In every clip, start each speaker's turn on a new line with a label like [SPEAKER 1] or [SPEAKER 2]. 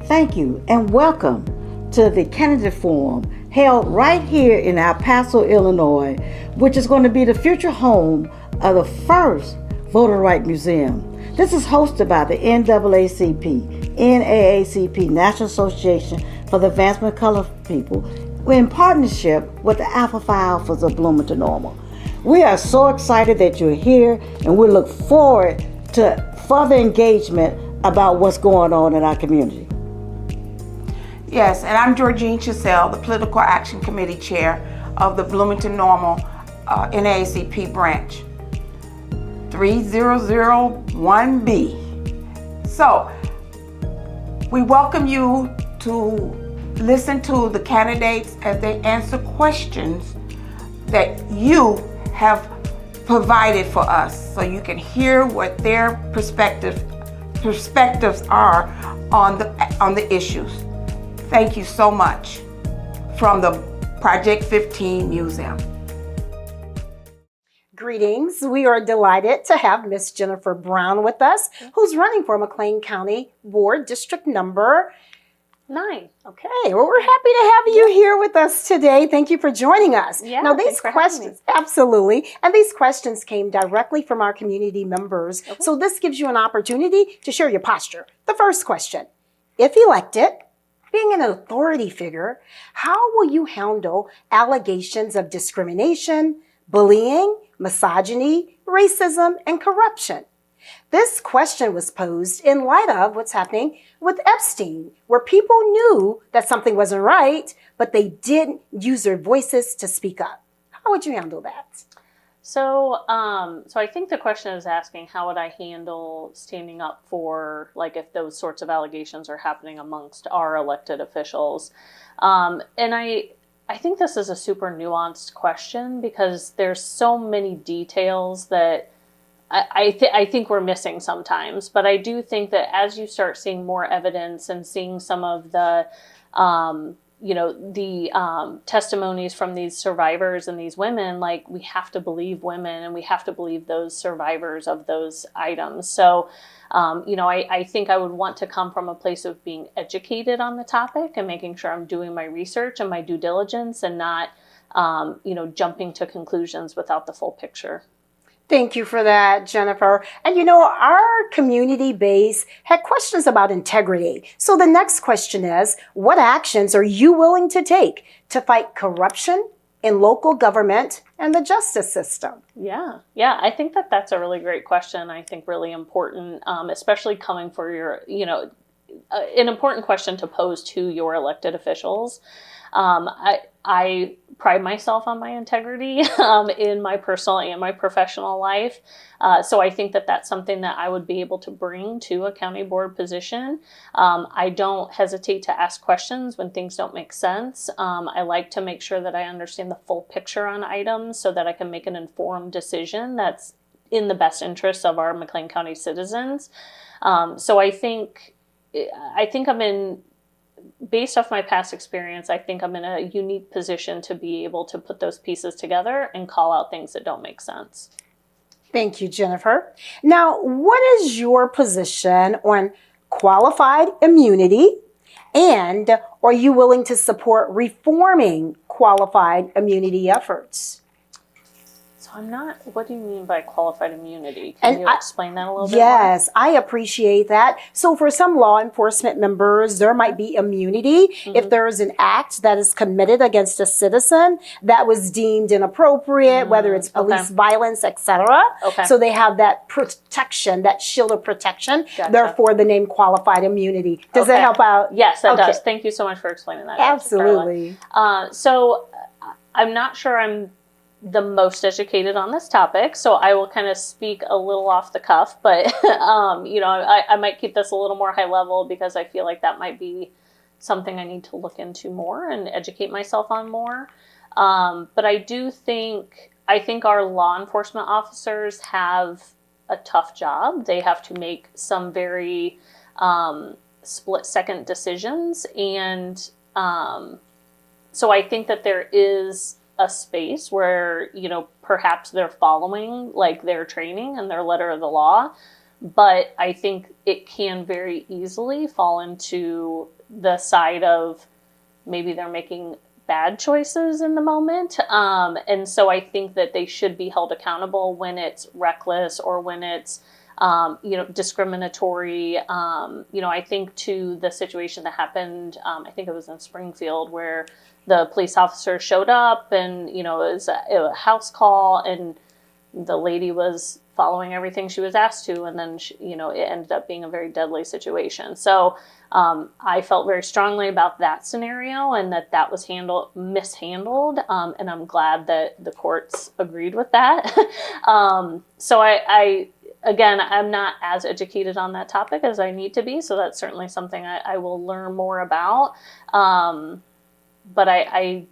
[SPEAKER 1] Thank you and welcome to the Candidate Forum held right here in El Paso, Illinois, which is going to be the future home of the first Voter Rights Museum. This is hosted by the NAACP, National Association for the Advancement of Colored People, in partnership with the Alpha Phi Alphas of Bloomington-Normal. We are so excited that you're here, and we look forward to further engagement about what's going on in our community.
[SPEAKER 2] Yes, and I'm Georgine Chiselle, the Political Action Committee Chair of the Bloomington-Normal NAACP branch, 3001B. So, we welcome you to listen to the candidates as they answer questions that you have provided for us, so you can hear what their perspectives are on the issues. Thank you so much from the Project 15 Museum.
[SPEAKER 3] Greetings. We are delighted to have Miss Jennifer Brown with us, who's running for McLean County Board District number 9. Okay, well, we're happy to have you here with us today. Thank you for joining us.
[SPEAKER 4] Yeah,
[SPEAKER 3] now, these questions, absolutely, and these questions came directly from our community members. Okay. So this gives you an opportunity to share your posture. The first question, if elected, being an authority figure, how will you handle allegations of discrimination, bullying, misogyny, racism, and corruption? This question was posed in light of what's happening with Epstein, where people knew that something wasn't right, but they didn't use their voices to speak up. How would you handle that?
[SPEAKER 4] So I think the question is asking, how would I handle standing up for, like, if those sorts of allegations are happening amongst our elected officials? And I think this is a super nuanced question because there's so many details that I think we're missing sometimes. But I do think that as you start seeing more evidence and seeing some of the testimonies from these survivors and these women, like, we have to believe women and we have to believe those survivors of those items. So, I think I would want to come from a place of being educated on the topic and making sure I'm doing my research and my due diligence and not, jumping to conclusions without the full picture.
[SPEAKER 3] Thank you for that, Jennifer. And our community base had questions about integrity. So the next question is, what actions are you willing to take to fight corruption in local government and the justice system?
[SPEAKER 4] Yeah, I think that's a really great question. I think really important, especially coming for your, an important question to pose to your elected officials. I pride myself on my integrity in my personal and my professional life. So I think that's something that I would be able to bring to a county board position. I don't hesitate to ask questions when things don't make sense. I like to make sure that I understand the full picture on items so that I can make an informed decision that's in the best interest of our McLean County citizens. So I think I'm in, based off my past experience, I think I'm in a unique position to be able to put those pieces together and call out things that don't make sense.
[SPEAKER 3] Thank you, Jennifer. Now, what is your position on qualified immunity, and are you willing to support reforming qualified immunity efforts?
[SPEAKER 4] So I'm not, what do you mean by qualified immunity? Can you explain that a little bit more?
[SPEAKER 3] Yes, I appreciate that. So for some law enforcement members, there might be immunity if there is an act that is committed against a citizen that was deemed inappropriate, whether it's police violence, etc.
[SPEAKER 4] Okay.
[SPEAKER 3] So they have that protection, that shield of protection, therefore the name qualified immunity. Does that help out?
[SPEAKER 4] Yes, that does. Thank you so much for explaining that.
[SPEAKER 3] Absolutely.
[SPEAKER 4] So I'm not sure I'm the most educated on this topic, so I will kind of speak a little off the cuff, but I might keep this a little more high level because I feel like that might be something I need to look into more and educate myself on more. But I think our law enforcement officers have a tough job. They have to make some very split-second decisions, and so I think that there is a space where, perhaps they're following like their training and their letter of the law, but I think it can very easily fall into the side of maybe they're making bad choices in the moment. And so I think that they should be held accountable when it's reckless or when it's, discriminatory. I think to the situation that happened, I think it was in Springfield, where the police officer showed up and, it was a house call and the lady was following everything she was asked to. And then, it ended up being a very deadly situation. So I felt very strongly about that scenario and that was mishandled. And I'm glad that the courts agreed with that. So again, I'm not as educated on that topic as I need to be. So that's certainly something I will learn more about. But I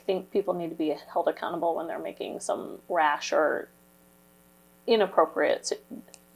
[SPEAKER 4] think people need to be held accountable when they're making some rash or inappropriate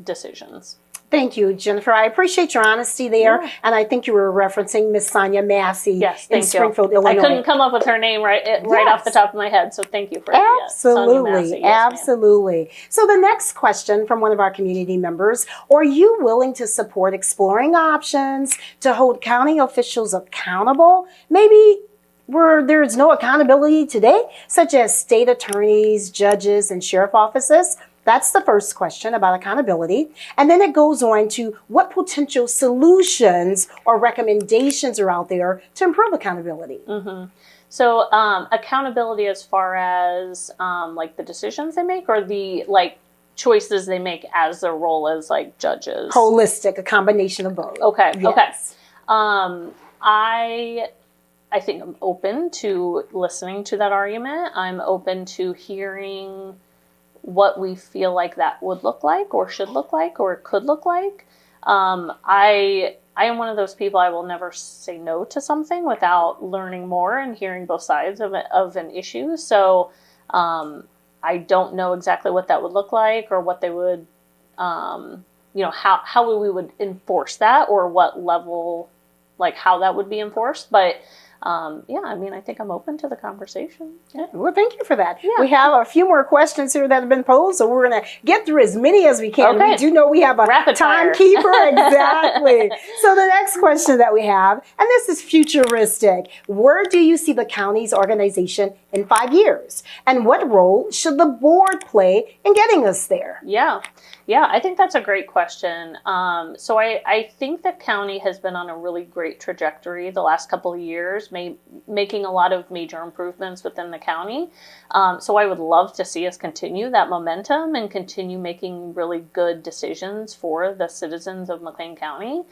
[SPEAKER 4] decisions.
[SPEAKER 3] Thank you, Jennifer. I appreciate your honesty there. Yeah. And I think you were referencing Miss Sonia Massey in Springfield, Illinois.
[SPEAKER 4] I couldn't come up with her name right off the top of my head, so thank you for
[SPEAKER 3] Absolutely. Absolutely. So the next question from one of our community members, are you willing to support exploring options to hold county officials accountable? Maybe where there's no accountability today, such as state attorneys, judges, and sheriff offices? That's the first question about accountability. And then it goes on to what potential solutions or recommendations are out there to improve accountability.
[SPEAKER 4] Mm-hmm. So accountability as far as like the decisions they make or the choices they make as their role as judges?
[SPEAKER 3] Holistic, a combination of both.
[SPEAKER 4] Okay.
[SPEAKER 3] Yes.
[SPEAKER 4] Okay. I think I'm open to listening to that argument. I'm open to hearing what we feel like that would look like or should look like or could look like. I am one of those people, I will never say no to something without learning more and hearing both sides of an issue. So I don't know exactly what that would look like or what they would, how we would enforce that or what level, how that would be enforced. But I think I'm open to the conversation.
[SPEAKER 3] Yeah. Well, thank you for that.
[SPEAKER 4] Yeah.
[SPEAKER 3] We have a few more questions here that have been posed, so we're going to get through as many as we can.
[SPEAKER 4] Okay.
[SPEAKER 3] We do know we have a timekeeper. Exactly. So the next question that we have, and this is futuristic, where do you see the county's organization in 5 years? And what role should the board play in getting us there?
[SPEAKER 4] Yeah, I think that's a great question. So I think the county has been on a really great trajectory the last couple of years, making a lot of major improvements within the county. So I would love to see us continue that momentum and continue making really good decisions for the citizens of McLean County.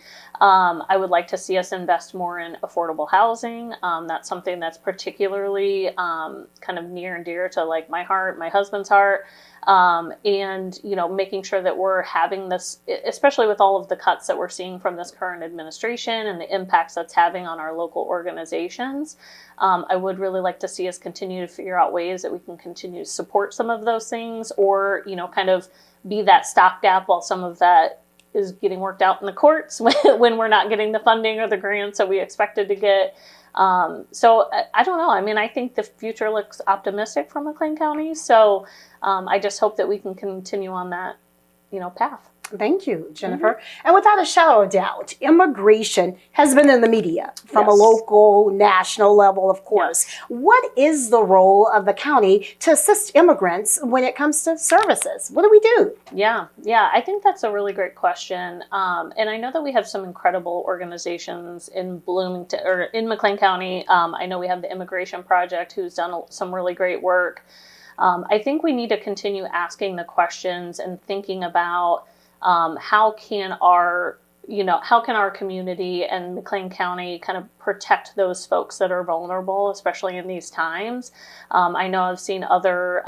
[SPEAKER 4] I would like to see us invest more in affordable housing. That's something that's particularly kind of near and dear to my heart, my husband's heart. And making sure that we're having this, especially with all of the cuts that we're seeing from this current administration and the impacts that's having on our local organizations. I would really like to see us continue to figure out ways that we can continue to support some of those things or, kind of be that stopgap while some of that is getting worked out in the courts when we're not getting the funding or the grants that we expected to get. So I don't know. I think the future looks optimistic for McLean County. So I just hope that we can continue on that, path.
[SPEAKER 3] Thank you, Jennifer. And without a shadow of doubt, immigration has been in the media from a local, national level, of course. Yes. What is the role of the county to assist immigrants when it comes to services? What do we do?
[SPEAKER 4] Yeah, I think that's a really great question. And I know that we have some incredible organizations in Bloomington or in McLean County. I know we have the Immigration Project who's done some really great work. I think we need to continue asking the questions and thinking about how can our community and McLean County kind of protect those folks that are vulnerable, especially in these times. I know I've seen other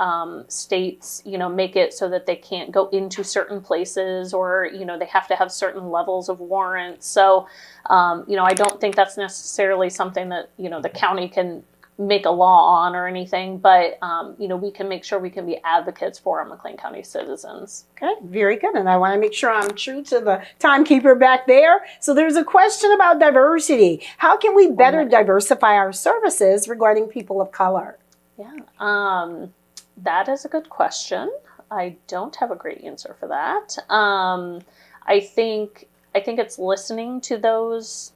[SPEAKER 4] states, make it so that they can't go into certain places or, they have to have certain levels of warrants. So, I don't think that's necessarily something that, the county can make a law on or anything, but we can make sure we can be advocates for our McLean County citizens.
[SPEAKER 3] Okay, very good. And I want to make sure I'm true to the timekeeper back there. So there's a question about diversity. How can we better diversify our services regarding people of color?
[SPEAKER 4] Yeah, that is a good question. I don't have a great answer for that. I think I think it's listening to those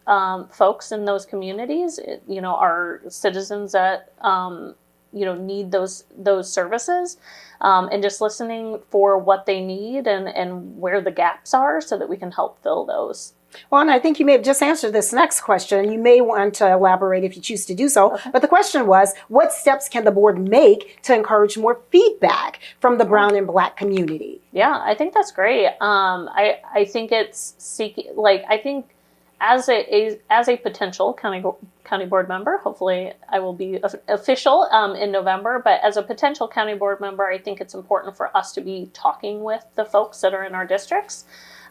[SPEAKER 4] folks in those communities, our citizens that need those services, and just listening for what they need and where the gaps are so that we can help fill those.
[SPEAKER 3] Well, and I think you may have just answered this next question. You may want to elaborate if you choose to do so. Okay. But the question was, what steps can the board make to encourage more feedback from the brown and black community?
[SPEAKER 4] Yeah, I think that's great. I think it's seeking, I think as a potential county board member, hopefully I will be official in November, but as a potential county board member, I think it's important for us to be talking with the folks that are in our districts.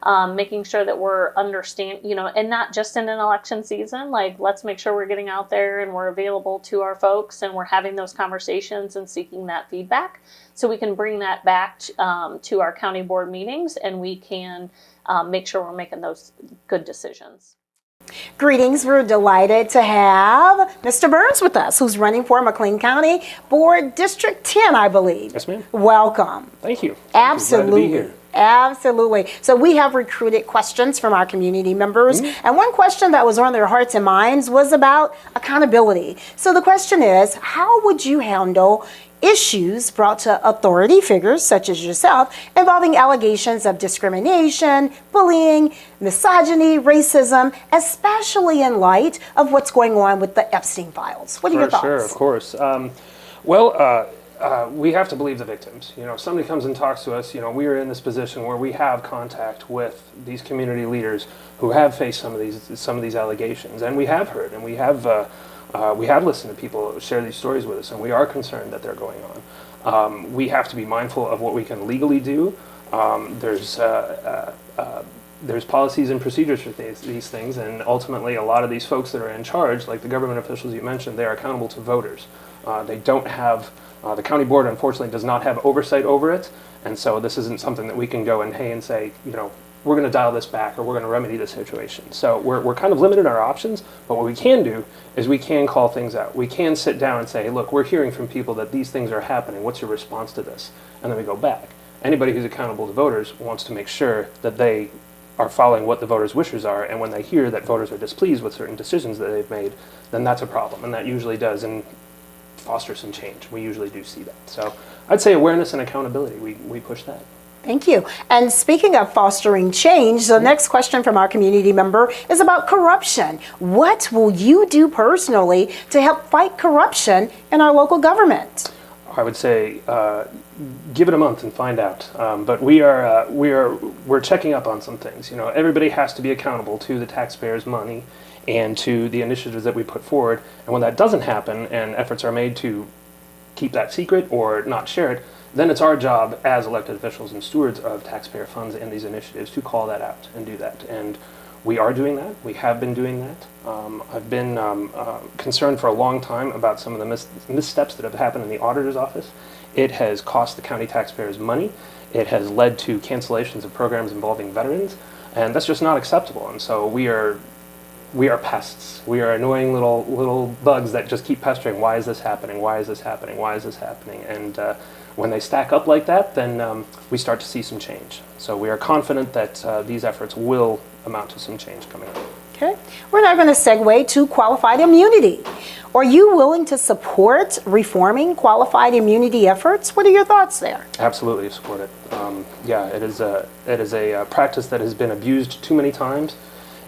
[SPEAKER 4] Making sure that we're and not just in an election season, let's make sure we're getting out there and we're available to our folks and we're having those conversations and seeking that feedback so we can bring that back to our county board meetings and we can make sure we're making those good decisions.
[SPEAKER 3] Greetings. We're delighted to have Mr. Burns with us, who's running for McLean County Board District 10, I believe.
[SPEAKER 5] Yes, ma'am.
[SPEAKER 3] Welcome.
[SPEAKER 5] Thank you.
[SPEAKER 3] Absolutely.
[SPEAKER 5] Glad to be here.
[SPEAKER 3] Absolutely. So we have recruited questions from our community members. Mm-hmm. And one question that was on their hearts and minds was about accountability. So the question is, how would you handle issues brought to authority figures such as yourself involving allegations of discrimination, bullying, misogyny, racism, especially in light of what's going on with the Epstein files? What are your thoughts?
[SPEAKER 5] Sure, of course. We have to believe the victims. If somebody comes and talks to us, we are in this position where we have contact with these community leaders who have faced some of these allegations, and we have heard, and we have listened to people share these stories with us, and we are concerned that they're going on. We have to be mindful of what we can legally do. There's policies and procedures for these things, and ultimately a lot of these folks that are in charge, like the government officials you mentioned, they are accountable to voters. They don't have, the county board unfortunately does not have oversight over it, and so this isn't something that we can go and say, we're going to dial this back or we're going to remedy the situation. So we're kind of limited in our options, but what we can do is we can call things out. We can sit down and say, hey, look, we're hearing from people that these things are happening. What's your response to this? And then we go back. Anybody who's accountable to voters wants to make sure that they are following what the voters' wishes are, and when they hear that voters are displeased with certain decisions that they've made, then that's a problem, and that usually does foster some change. We usually do see that. So I'd say awareness and accountability, we push that.
[SPEAKER 3] Thank you. And speaking of fostering change, the next question from our community member is about corruption. What will you do personally to help fight corruption in our local government?
[SPEAKER 5] I would say give it a month and find out. But we're checking up on some things. Everybody has to be accountable to the taxpayers' money and to the initiatives that we put forward. And when that doesn't happen and efforts are made to keep that secret or not share it, then it's our job as elected officials and stewards of taxpayer funds and these initiatives to call that out and do that. And we are doing that. We have been doing that. I've been concerned for a long time about some of the missteps that have happened in the auditor's office. It has cost the county taxpayers money. It has led to cancellations of programs involving veterans, and that's just not acceptable. And so we are pests. We are annoying little bugs that just keep pestering. Why is this happening? Why is this happening? Why is this happening? And when they stack up like that, then we start to see some change. So we are confident that these efforts will amount to some change coming up.
[SPEAKER 3] Okay. We're now going to segue to qualified immunity. Are you willing to support reforming qualified immunity efforts? What are your thoughts there?
[SPEAKER 5] Absolutely support it. It is a practice that has been abused too many times,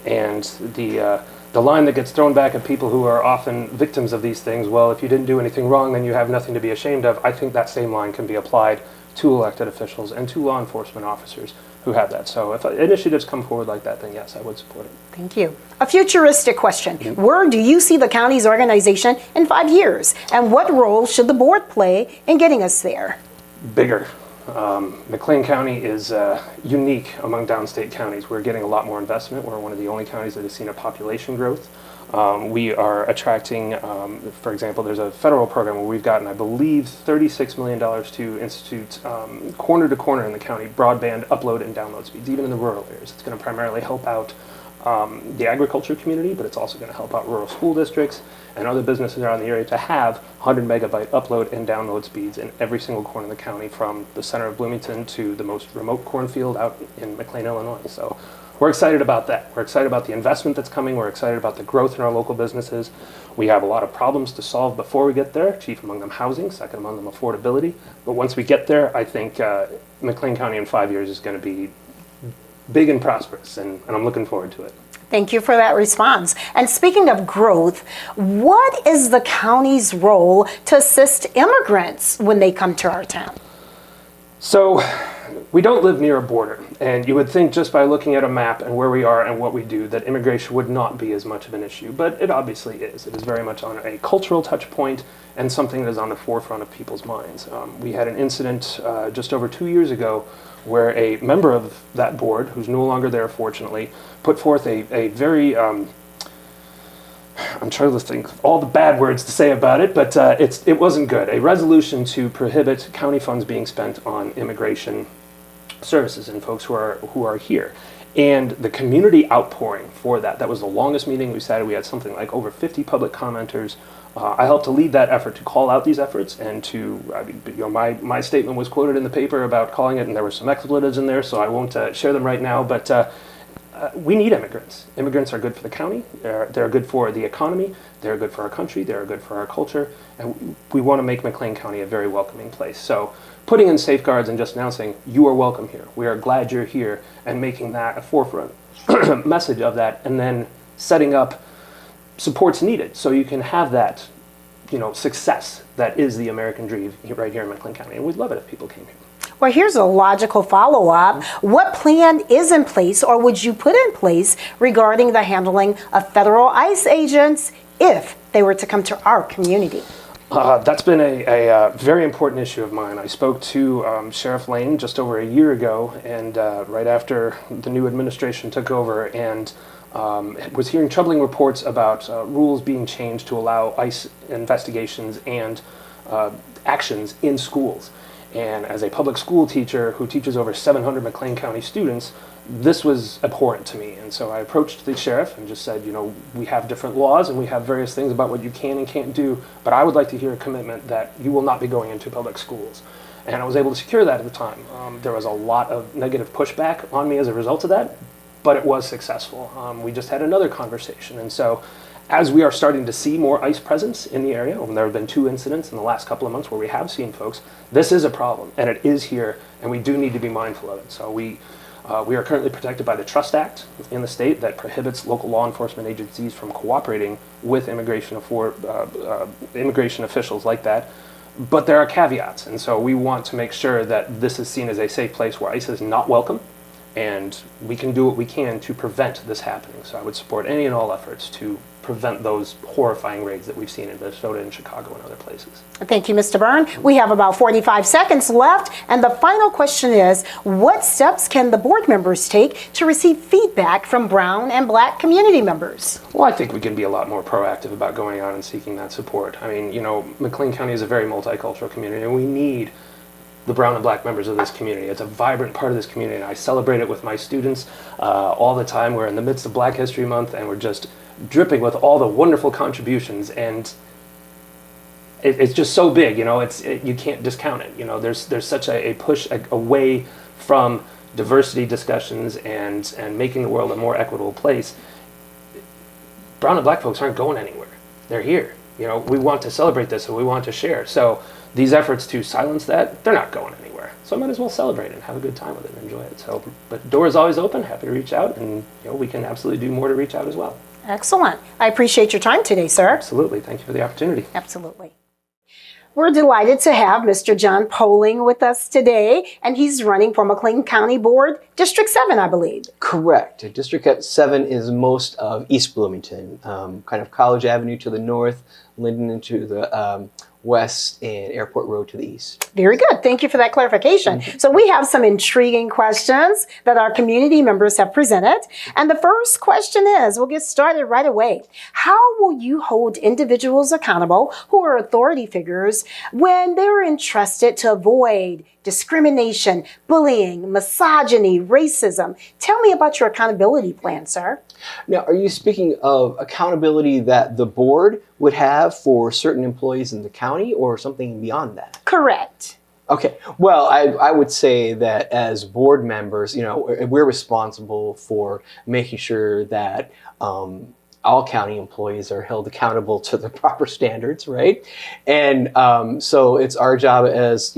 [SPEAKER 5] and the line that gets thrown back at people who are often victims of these things, well, if you didn't do anything wrong, then you have nothing to be ashamed of. I think that same line can be applied to elected officials and to law enforcement officers who have that. So if initiatives come forward like that, then yes, I would support it.
[SPEAKER 3] Thank you. A futuristic question. Mm-hmm. Where do you see the county's organization in 5 years? And what role should the board play in getting us there?
[SPEAKER 5] Bigger. McLean County is unique among downstate counties. We're getting a lot more investment. We're one of the only counties that has seen a population growth. We are attracting, for example, there's a federal program where we've gotten, I believe, $36 million to institute corner to corner in the county broadband upload and download speeds, even in the rural areas. It's going to primarily help out the agriculture community, but it's also going to help out rural school districts and other businesses around the area to have 100 megabyte upload and download speeds in every single corner of the county, from the center of Bloomington to the most remote cornfield out in McLean, Illinois. So we're excited about that. We're excited about the investment that's coming. We're excited about the growth in our local businesses. We have a lot of problems to solve before we get there, chief among them housing, second among them affordability. But once we get there, I think McLean County in 5 years is going to be big and prosperous, and I'm looking forward to it.
[SPEAKER 3] Thank you for that response. And speaking of growth, what is the county's role to assist immigrants when they come to our town?
[SPEAKER 5] So we don't live near a border, and you would think just by looking at a map and where we are and what we do that immigration would not be as much of an issue, but it obviously is. It is very much on a cultural touch point and something that is on the forefront of people's minds. We had an incident just over 2 years ago where a member of that board, who's no longer there fortunately, put forth a very I'm trying to think of all the bad words to say about it, but it wasn't good. A resolution to prohibit county funds being spent on immigration services and folks who are here. And the community outpouring for that was the longest meeting we sat at. We had something like over 50 public commenters. I helped to lead that effort to call out these efforts and to, my statement was quoted in the paper about calling it, and there were some expletives in there, so I won't share them right now, but we need immigrants. Immigrants are good for the county, they're good for the economy, they're good for our country, they're good for our culture, and we want to make McLean County a very welcoming place. So putting in safeguards and just announcing, you are welcome here, we are glad you're here, and making that a forefront message of that, and then setting up supports needed so you can have that, success that is the American dream right here in McLean County. And we'd love it if people came here.
[SPEAKER 3] Well, here's a logical follow-up. What plan is in place or would you put in place regarding the handling of federal ICE agents if they were to come to our community?
[SPEAKER 5] That's been a very important issue of mine. I spoke to Sheriff Lane just over a year ago, and right after the new administration took over, and was hearing troubling reports about rules being changed to allow ICE investigations and actions in schools. And as a public school teacher who teaches over 700 McLean County students, this was abhorrent to me. And so I approached the sheriff and just said, we have different laws and we have various things about what you can and can't do, but I would like to hear a commitment that you will not be going into public schools. And I was able to secure that at the time. There was a lot of negative pushback on me as a result of that, but it was successful. We just had another conversation. And so as we are starting to see more ICE presence in the area, and there have been 2 incidents in the last couple of months where we have seen folks, this is a problem, and it is here, and we do need to be mindful of it. So we are currently protected by the Trust Act in the state that prohibits local law enforcement agencies from cooperating with immigration officials like that. But there are caveats, and so we want to make sure that this is seen as a safe place where ICE is not welcome, and we can do what we can to prevent this happening. So I would support any and all efforts to prevent those horrifying raids that we've seen in Minnesota and Chicago and other places.
[SPEAKER 3] Thank you, Mr. Beirne. We have about 45 seconds left, and the final question is, what steps can the board members take to receive feedback from brown and black community members?
[SPEAKER 5] Well, I think we can be a lot more proactive about going out and seeking that support. I mean, McLean County is a very multicultural community, and we need the brown and black members of this community. It's a vibrant part of this community, and I celebrate it with my students all the time. We're in the midst of Black History Month, and we're just dripping with all the wonderful contributions, and it's just so big, you can't discount it. There's such a push away from diversity discussions and making the world a more equitable place. Brown and black folks aren't going anywhere. They're here. We want to celebrate this and we want to share. So these efforts to silence that, they're not going anywhere. So I might as well celebrate it and have a good time with it and enjoy it. So, but the door is always open, happy to reach out, and we can absolutely do more to reach out as well.
[SPEAKER 3] Excellent. I appreciate your time today, sir.
[SPEAKER 5] Absolutely. Thank you for the opportunity.
[SPEAKER 3] Absolutely. We're delighted to have Mr. John Poling with us today, and he's running for McLean County Board, District 7, I believe.
[SPEAKER 6] Correct. District 7 is most of East Bloomington, kind of College Avenue to the north, Linden to the west, and Airport Road to the east.
[SPEAKER 3] Very good. Thank you for that clarification. So we have some intriguing questions that our community members have presented. And the first question is, we'll get started right away. How will you hold individuals accountable who are authority figures when they're entrusted to avoid discrimination, bullying, misogyny, racism? Tell me about your accountability plan, sir.
[SPEAKER 6] Now, are you speaking of accountability that the board would have for certain employees in the county or something beyond that?
[SPEAKER 3] Correct.
[SPEAKER 6] Okay. Well, I would say that as board members, we're responsible for making sure that all county employees are held accountable to the proper standards, right? And so it's our job as,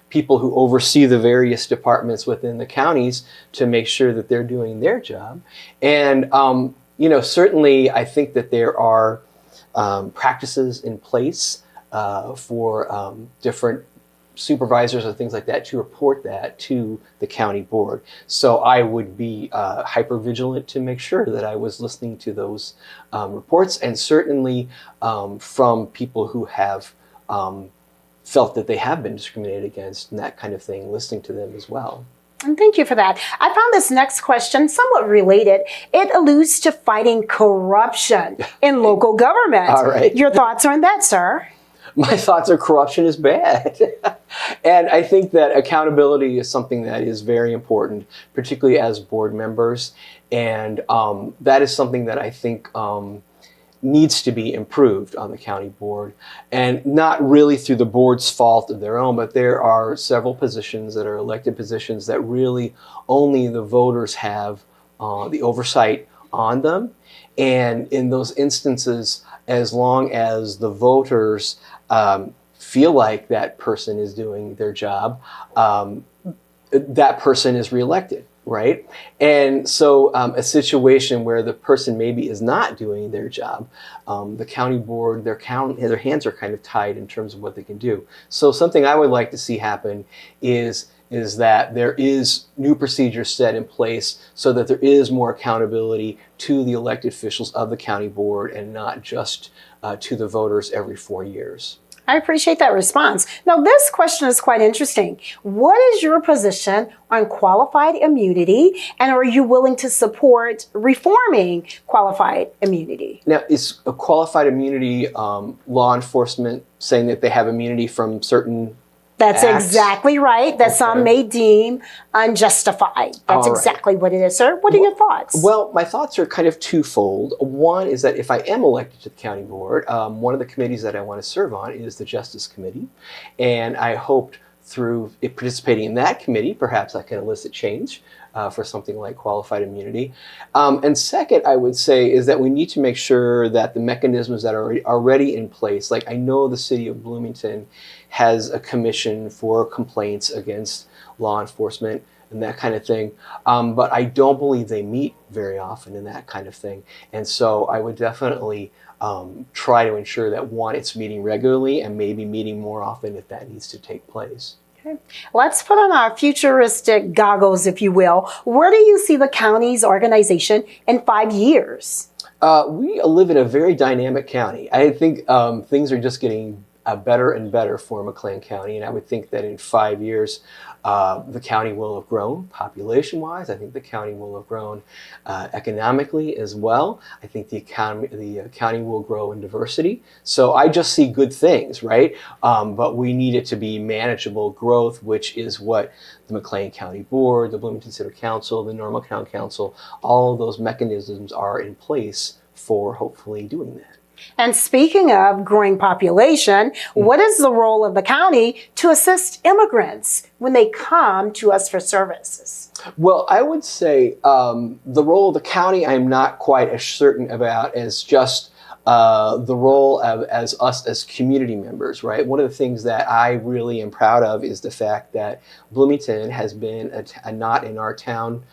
[SPEAKER 6] people who oversee the various departments within the counties to make sure that they're doing their job. And, certainly I think that there are practices in place for different supervisors and things like that to report that to the county board. So I would be hyper vigilant to make sure that I was listening to those reports, and certainly from people who have felt that they have been discriminated against and that kind of thing, listening to them as well.
[SPEAKER 3] And thank you for that. I found this next question somewhat related. It alludes to fighting corruption in local government.
[SPEAKER 6] All right.
[SPEAKER 3] Your thoughts on that, sir?
[SPEAKER 6] My thoughts are corruption is bad. And I think that accountability is something that is very important, particularly as board members. And that is something that I think needs to be improved on the county board. And not really through the board's fault of their own, but there are several positions that are elected positions that really only the voters have the oversight on them. And in those instances, as long as the voters feel like that person is doing their job, that person is reelected, right? And so a situation where the person maybe is not doing their job, the county board, their hands are kind of tied in terms of what they can do. So something I would like to see happen is that there is new procedures set in place so that there is more accountability to the elected officials of the county board and not just to the voters every 4 years.
[SPEAKER 3] I appreciate that response. Now, this question is quite interesting. What is your position on qualified immunity, and are you willing to support reforming qualified immunity?
[SPEAKER 6] Now, is a qualified immunity law enforcement saying that they have immunity from certain
[SPEAKER 3] That's
[SPEAKER 6] acts?
[SPEAKER 3] Exactly right. That some may deem unjustified. That's exactly what it is, sir. What are your thoughts?
[SPEAKER 6] Well, my thoughts are kind of twofold. One is that if I am elected to the county board, one of the committees that I want to serve on is the Justice Committee. And I hoped through participating in that committee, perhaps I can elicit change for something like qualified immunity. And second, I would say, is that we need to make sure that the mechanisms that are already in place, like I know the city of Bloomington has a commission for complaints against law enforcement and that kind of thing. But I don't believe they meet very often in that kind of thing. And so I would definitely try to ensure that, one, it's meeting regularly and maybe meeting more often if that needs to take place.
[SPEAKER 3] Okay. Let's put on our futuristic goggles, if you will. Where do you see the county's organization in 5 years?
[SPEAKER 6] We live in a very dynamic county. I think things are just getting better and better for McLean County, and I would think that in 5 years the county will have grown population-wise. I think the county will have grown economically as well. I think the county will grow in diversity. So I just see good things, right? But we need it to be manageable growth, which is what the McLean County Board, the Bloomington City Council, the Normal County Council, all of those mechanisms are in place for hopefully doing that.
[SPEAKER 3] And speaking of growing population, what is the role of the county to assist immigrants when they come to us for services?
[SPEAKER 6] Well, I would say the role of the county I'm not quite as certain about as just the role of as us as community members, right? One of the things that I really am proud of is the fact that Bloomington has been a not in our town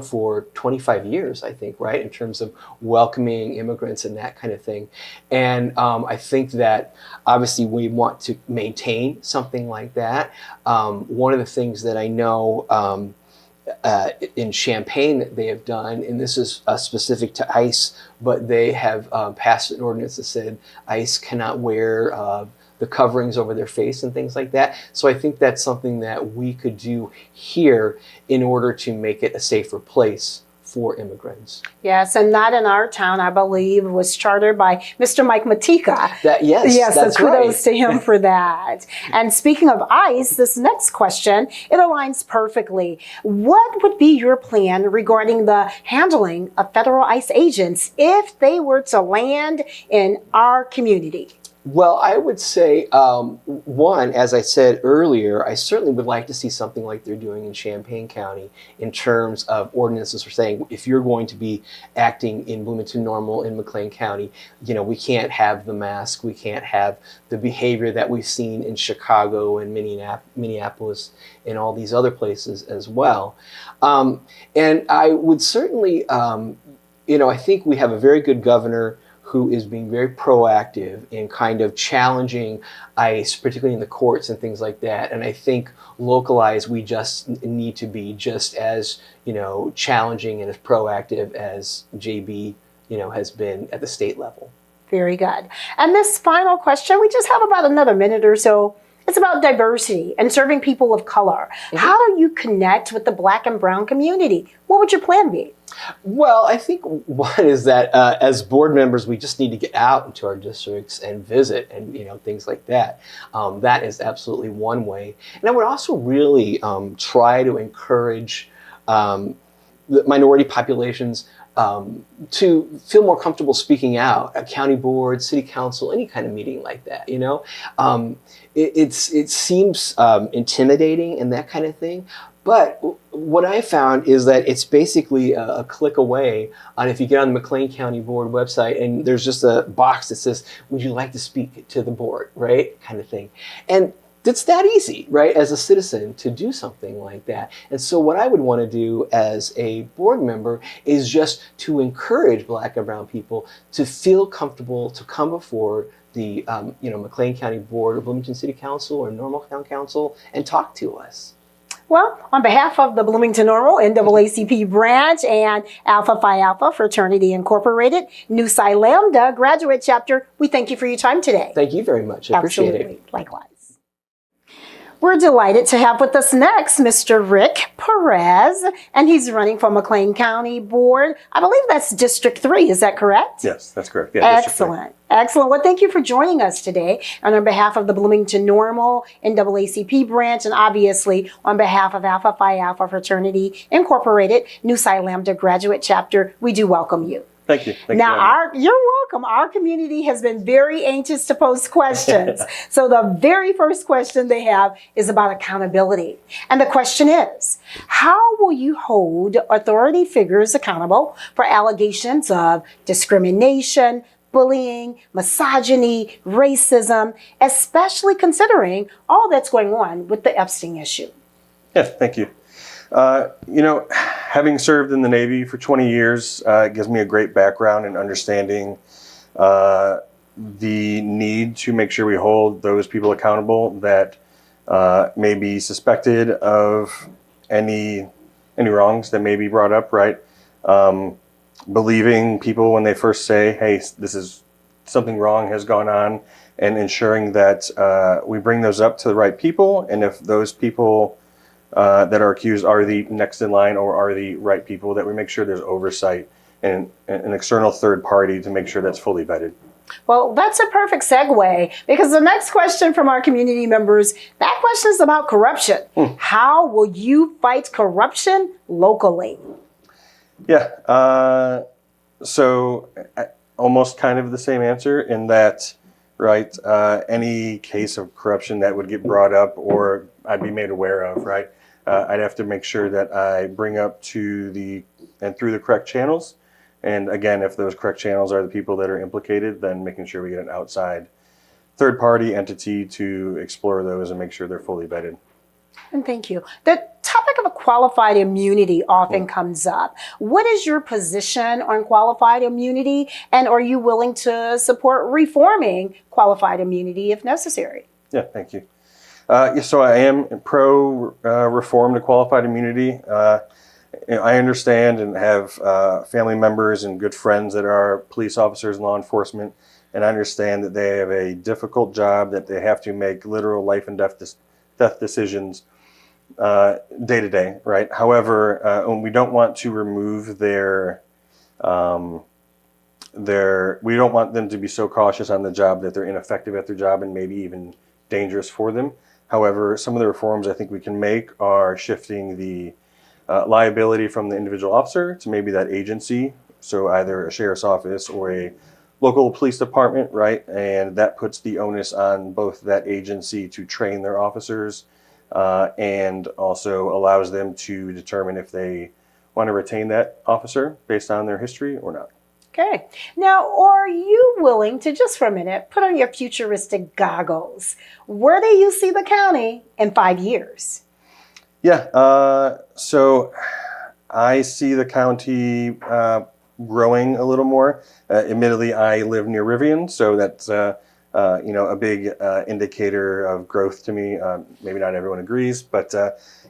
[SPEAKER 6] for 25 years, I think, right, in terms of welcoming immigrants and that kind of thing. And I think that obviously we want to maintain something like that. One of the things that I know in Champaign that they have done, and this is specific to ICE, but they have passed an ordinance that said ICE cannot wear the coverings over their face and things like that. So I think that's something that we could do here in order to make it a safer place for immigrants.
[SPEAKER 3] Yes, and not in our town, I believe, was chartered by Mr. Mike Matika.
[SPEAKER 6] Yes, that's
[SPEAKER 3] so kudos
[SPEAKER 6] right.
[SPEAKER 3] to him for that. And speaking of ICE, this next question, it aligns perfectly. What would be your plan regarding the handling of federal ICE agents if they were to land in our community?
[SPEAKER 6] Well, I would say, one, as I said earlier, I certainly would like to see something like they're doing in Champaign County in terms of ordinances for saying if you're going to be acting in Bloomington-Normal, in McLean County, we can't have the mask, we can't have the behavior that we've seen in Chicago and Minneapolis and all these other places as well. And I would certainly, I think we have a very good governor who is being very proactive in kind of challenging ICE, particularly in the courts and things like that. And I think localized, we just need to be just as, challenging and as proactive as JB, has been at the state level.
[SPEAKER 3] Very good. And this final question, we just have about another minute or so. It's about diversity and serving people of color. Mm-hmm. How do you connect with the Black and brown community? What would your plan be?
[SPEAKER 6] Well, I think one is that as board members, we just need to get out into our districts and visit and, things like that. That is absolutely one way. And I would also really try to encourage the minority populations to feel more comfortable speaking out at county board, city council, any kind of meeting like that, It seems intimidating and that kind of thing. But what I found is that it's basically a click away on if you get on the McLean County Board website and there's just a box that says, would you like to speak to the board, right? Kind of thing. And it's that easy, right, as a citizen to do something like that. And so what I would want to do as a board member is just to encourage Black and brown people to feel comfortable to come before the McLean County Board or Bloomington City Council or Normal Town Council and talk to us.
[SPEAKER 3] Well, on behalf of the Bloomington-Normal NAACP branch and Alpha Phi Alpha Fraternity Incorporated, Nu Psi Lambda graduate chapter, we thank you for your time today.
[SPEAKER 6] Thank you very much. I appreciate
[SPEAKER 3] Absolutely.
[SPEAKER 6] it.
[SPEAKER 3] Likewise. We're delighted to have with us next Mr. Rick Perez, and he's running for McLean County Board. I believe that's District 3, is that correct?
[SPEAKER 7] Yes, that's correct. Yeah,
[SPEAKER 3] excellent. Excellent. Well, thank you for joining us today. And on behalf of the Bloomington-Normal NAACP branch, and obviously on behalf of Alpha Phi Alpha Fraternity Incorporated, Nu Psi Lambda graduate chapter, we do welcome you.
[SPEAKER 7] Thank you.
[SPEAKER 3] You're welcome. Our community has been very anxious to pose questions. So the very first question they have is about accountability. And the question is, how will you hold authority figures accountable for allegations of discrimination, bullying, misogyny, racism, especially considering all that's going on with the Epstein issue?
[SPEAKER 7] Yes, thank you. Having served in the Navy for 20 years, it gives me a great background in understanding the need to make sure we hold those people accountable that may be suspected of any wrongs that may be brought up, right? Believing people when they first say, hey, this is something wrong has gone on, and ensuring that we bring those up to the right people. And if those people that are accused are the next in line or are the right people, that we make sure there's oversight and an external third party to make sure that's fully vetted.
[SPEAKER 3] Well, that's a perfect segue, because the next question from our community members, that question is about corruption. How will you fight corruption locally?
[SPEAKER 7] Yeah, so almost kind of the same answer in that, right, any case of corruption that would get brought up or I'd be made aware of, right, I'd have to make sure that I bring up to through the correct channels. And again, if those correct channels are the people that are implicated, then making sure we get an outside third-party entity to explore those and make sure they're fully vetted.
[SPEAKER 3] And thank you. The topic of qualified immunity often comes up. What is your position on qualified immunity, and are you willing to support reforming qualified immunity if necessary?
[SPEAKER 7] Yeah, thank you. So I am pro reform to qualified immunity. I understand and have family members and good friends that are police officers and law enforcement, and I understand that they have a difficult job, that they have to make literal life and death decisions day to day, right? However, we don't want to remove we don't want them to be so cautious on the job that they're ineffective at their job and maybe even dangerous for them. However, some of the reforms I think we can make are shifting the liability from the individual officer to maybe that agency. So either a sheriff's office or a local police department, right? And that puts the onus on both that agency to train their officers and also allows them to determine if they want to retain that officer based on their history or not.
[SPEAKER 3] Okay. Now, are you willing to just for a minute put on your futuristic goggles? Where do you see the county in 5 years?
[SPEAKER 7] Yeah, so I see the county growing a little more. Admittedly, I live near Rivian, so that's a big indicator of growth to me. Maybe not everyone agrees, but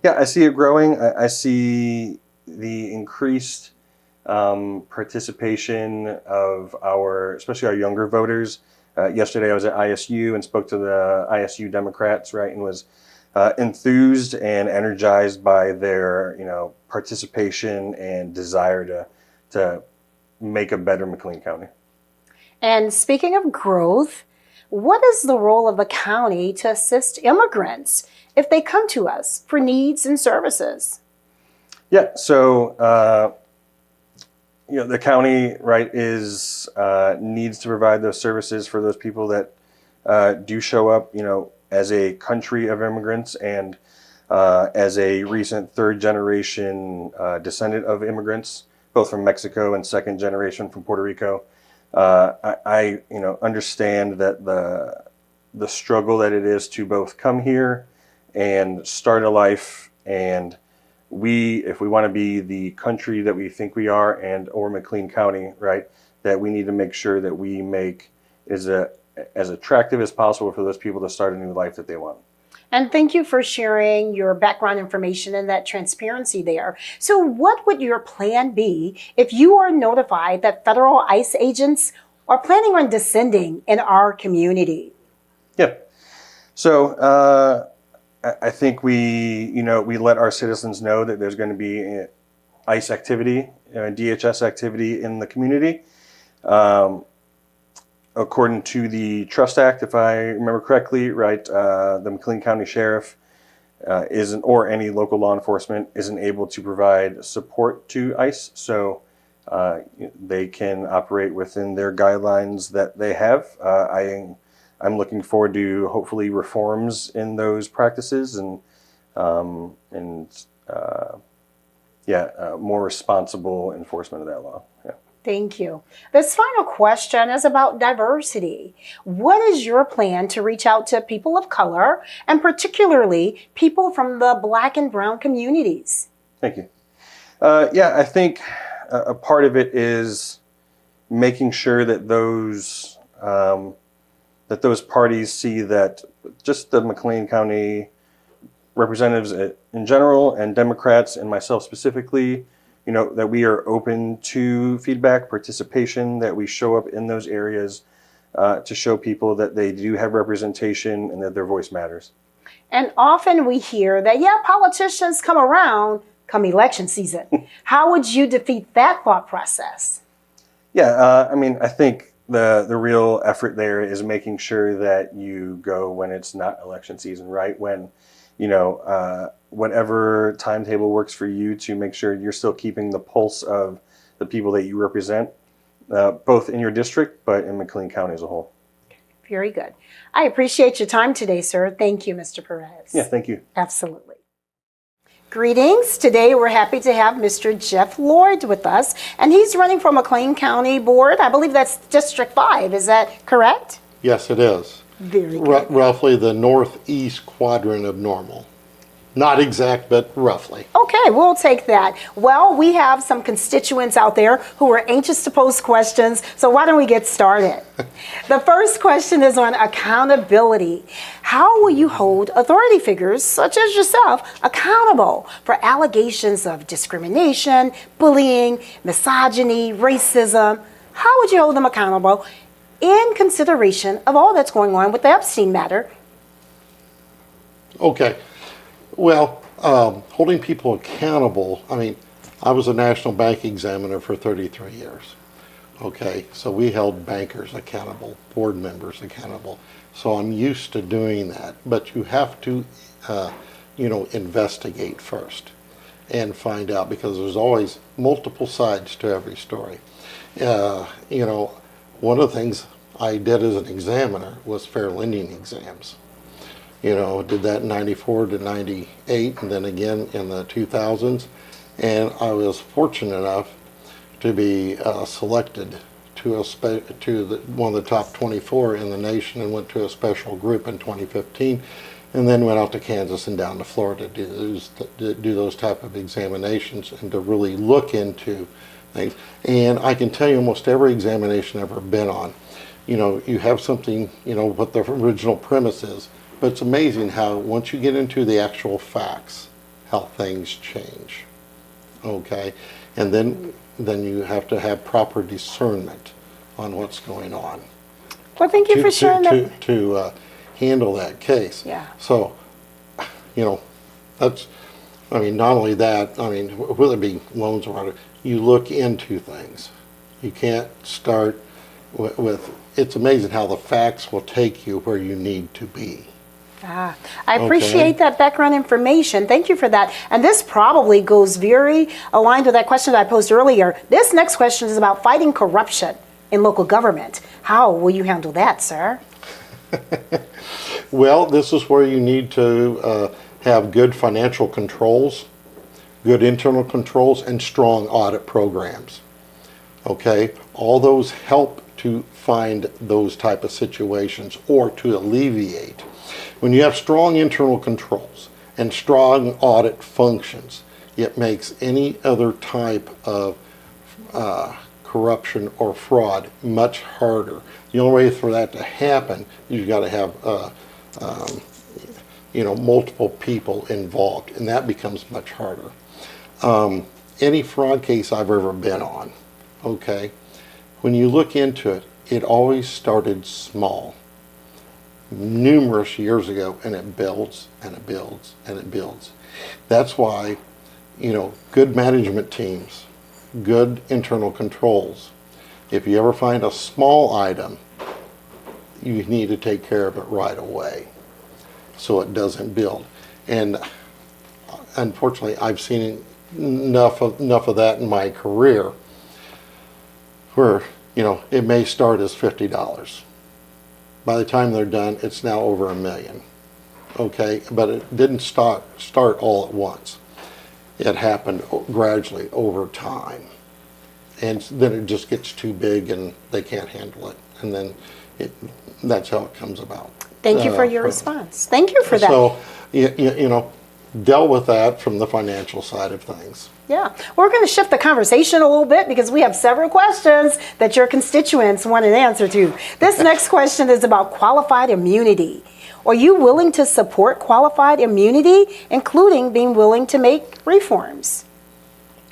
[SPEAKER 7] yeah, I see it growing. I see the increased participation of especially our younger voters. Yesterday, I was at ISU and spoke to the ISU Democrats, right, and was enthused and energized by their, participation and desire to make a better McLean County.
[SPEAKER 3] And speaking of growth, what is the role of the county to assist immigrants if they come to us for needs and services?
[SPEAKER 7] Yeah, so the county, right, needs to provide those services for those people that do show up, as a country of immigrants and as a recent third generation descendant of immigrants, both from Mexico and second generation from Puerto Rico. I understand that the struggle that it is to both come here and start a life, and if we want to be the country that we think we are or McLean County, right, that we need to make sure that we make as attractive as possible for those people to start a new life that they want.
[SPEAKER 3] And thank you for sharing your background information and that transparency there. So what would your plan be if you are notified that federal ICE agents are planning on descending in our community?
[SPEAKER 7] Yeah. So I think we let our citizens know that there's going to be ICE activity, DHS activity in the community. According to the Trust Act, if I remember correctly, right, the McLean County Sheriff or any local law enforcement isn't able to provide support to ICE, so they can operate within their guidelines that they have. I'm looking forward to hopefully reforms in those practices and more responsible enforcement of that law. Yeah.
[SPEAKER 3] Thank you. This final question is about diversity. What is your plan to reach out to people of color and particularly people from the Black and Brown communities?
[SPEAKER 7] Thank you. I think a part of it is making sure that those parties see that just the McLean County representatives in general and Democrats and myself specifically, that we are open to feedback, participation, that we show up in those areas to show people that they do have representation and that their voice matters.
[SPEAKER 3] And often we hear that, politicians come around come election season. How would you defeat that thought process?
[SPEAKER 7] Yeah, I think the real effort there is making sure that you go when it's not election season, right? When, whatever timetable works for you to make sure you're still keeping the pulse of the people that you represent, both in your district, but in McLean County as a whole.
[SPEAKER 3] Very good. I appreciate your time today, sir. Thank you, Mr. Perez.
[SPEAKER 7] Yeah, thank you.
[SPEAKER 3] Absolutely. Greetings. Today we're happy to have Mr. Geoff Lloyd with us, and he's running for McLean County Board. I believe that's District 5. Is that correct?
[SPEAKER 8] Yes, it is.
[SPEAKER 3] Very good.
[SPEAKER 8] Roughly the northeast quadrant of Normal. Not exact, but roughly.
[SPEAKER 3] Okay, we'll take that. Well, we have some constituents out there who are anxious to pose questions, so why don't we get started? The first question is on accountability. How will you hold authority figures, such as yourself, accountable for allegations of discrimination, bullying, misogyny, racism? How would you hold them accountable in consideration of all that's going on with the Epstein matter?
[SPEAKER 8] Okay. Well, holding people accountable, I was a national bank examiner for 33 years. Okay, so we held bankers accountable, board members accountable. So I'm used to doing that. But you have to, investigate first and find out, because there's always multiple sides to every story. One one of the things I did as an examiner was fair lending exams. Did that in 94 to 98 and then again in the 2000s. And I was fortunate enough to be selected to one of the top 24 in the nation, and went to a special group in 2015, and then went out to Kansas and down to Florida to do those type of examinations and to really look into things. And I can tell you almost every examination I've ever been on, you have something, what the original premise is, but it's amazing how once you get into the actual facts, how things change. Okay, and then you have to have proper discernment on what's going on.
[SPEAKER 3] Well, thank you for sharing that.
[SPEAKER 8] To handle that case.
[SPEAKER 3] Yeah.
[SPEAKER 8] So, that's, not only that, whether it be loans or whatever, you look into things. You can't start with, it's amazing how the facts will take you where you need to be.
[SPEAKER 3] I appreciate that background information. Thank you for that. And this probably goes very aligned with that question that I posed earlier. This next question is about fighting corruption in local government. How will you handle that, sir?
[SPEAKER 8] Well, this is where you need to have good financial controls, good internal controls, and strong audit programs. Okay, all those help to find those type of situations or to alleviate. When you have strong internal controls and strong audit functions, it makes any other type of corruption or fraud much harder. The only way for that to happen, you've got to have multiple people involved, and that becomes much harder. Any fraud case I've ever been on, okay, when you look into it, it always started small, numerous years ago, and it builds and it builds and it builds. That's why, good management teams, good internal controls. If you ever find a small item, you need to take care of it right away so it doesn't build. And unfortunately, I've seen enough of that in my career where, it may start as $50. By the time they're done, it's now over $1 million. Okay, but it didn't start all at once. It happened gradually over time. And then it just gets too big and they can't handle it. And then that's how it comes about.
[SPEAKER 3] Thank you for your response. Thank you for that.
[SPEAKER 8] So, dealt with that from the financial side of things.
[SPEAKER 3] Yeah, we're going to shift the conversation a little bit because we have several questions that your constituents want an answer to. This next question is about qualified immunity. Are you willing to support qualified immunity, including being willing to make reforms?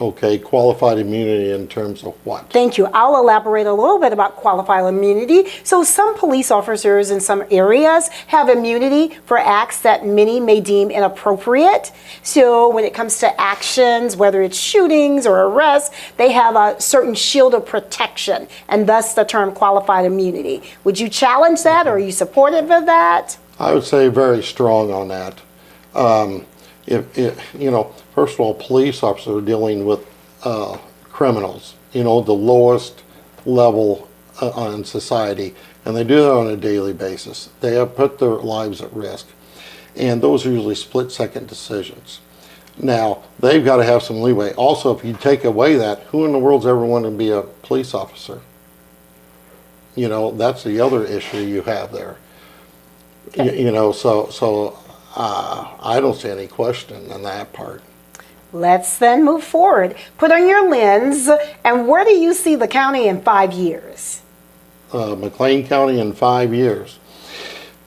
[SPEAKER 8] Okay, qualified immunity in terms of what?
[SPEAKER 3] Thank you. I'll elaborate a little bit about qualified immunity. So some police officers in some areas have immunity for acts that many may deem inappropriate. So when it comes to actions, whether it's shootings or arrests, they have a certain shield of protection, and thus the term qualified immunity. Would you challenge that, or are you supportive of that?
[SPEAKER 8] I would say very strong on that. First of all, police officers are dealing with criminals, the lowest level on society, and they do that on a daily basis. They have put their lives at risk, and those are usually split-second decisions. Now, they've got to have some leeway. Also, if you take away that, who in the world's ever wanted to be a police officer? That's the other issue you have there. Okay. I don't see any question on that part.
[SPEAKER 3] Let's then move forward. Put on your lens, and where do you see the county in 5 years?
[SPEAKER 8] McLean County in 5 years.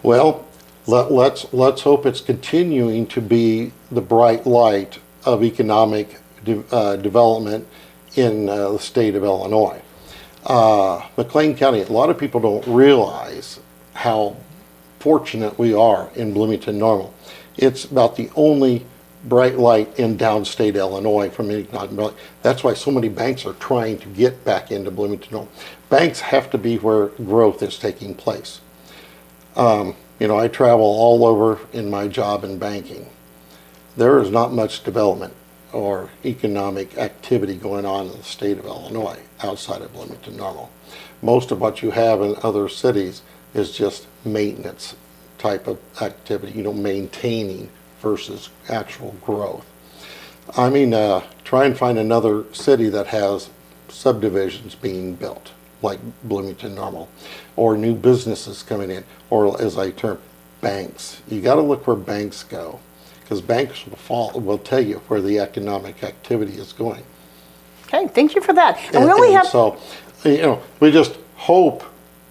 [SPEAKER 8] Well, let's hope it's continuing to be the bright light of economic development in the state of Illinois. McLean County, a lot of people don't realize how fortunate we are in Bloomington-Normal. It's about the only bright light in downstate Illinois from economic development. That's why so many banks are trying to get back into Bloomington-Normal. Banks have to be where growth is taking place. I travel all over in my job in banking. There is not much development or economic activity going on in the state of Illinois outside of Bloomington-Normal. Most of what you have in other cities is just maintenance type of activity, you know, maintaining versus actual growth. I mean, try and find another city that has subdivisions being built, like Bloomington-Normal, or new businesses coming in, or as I term, banks. You got to look where banks go, because banks will tell you where the economic activity is going.
[SPEAKER 3] Okay, thank you for that. And we only have.
[SPEAKER 8] So, you know, we just hope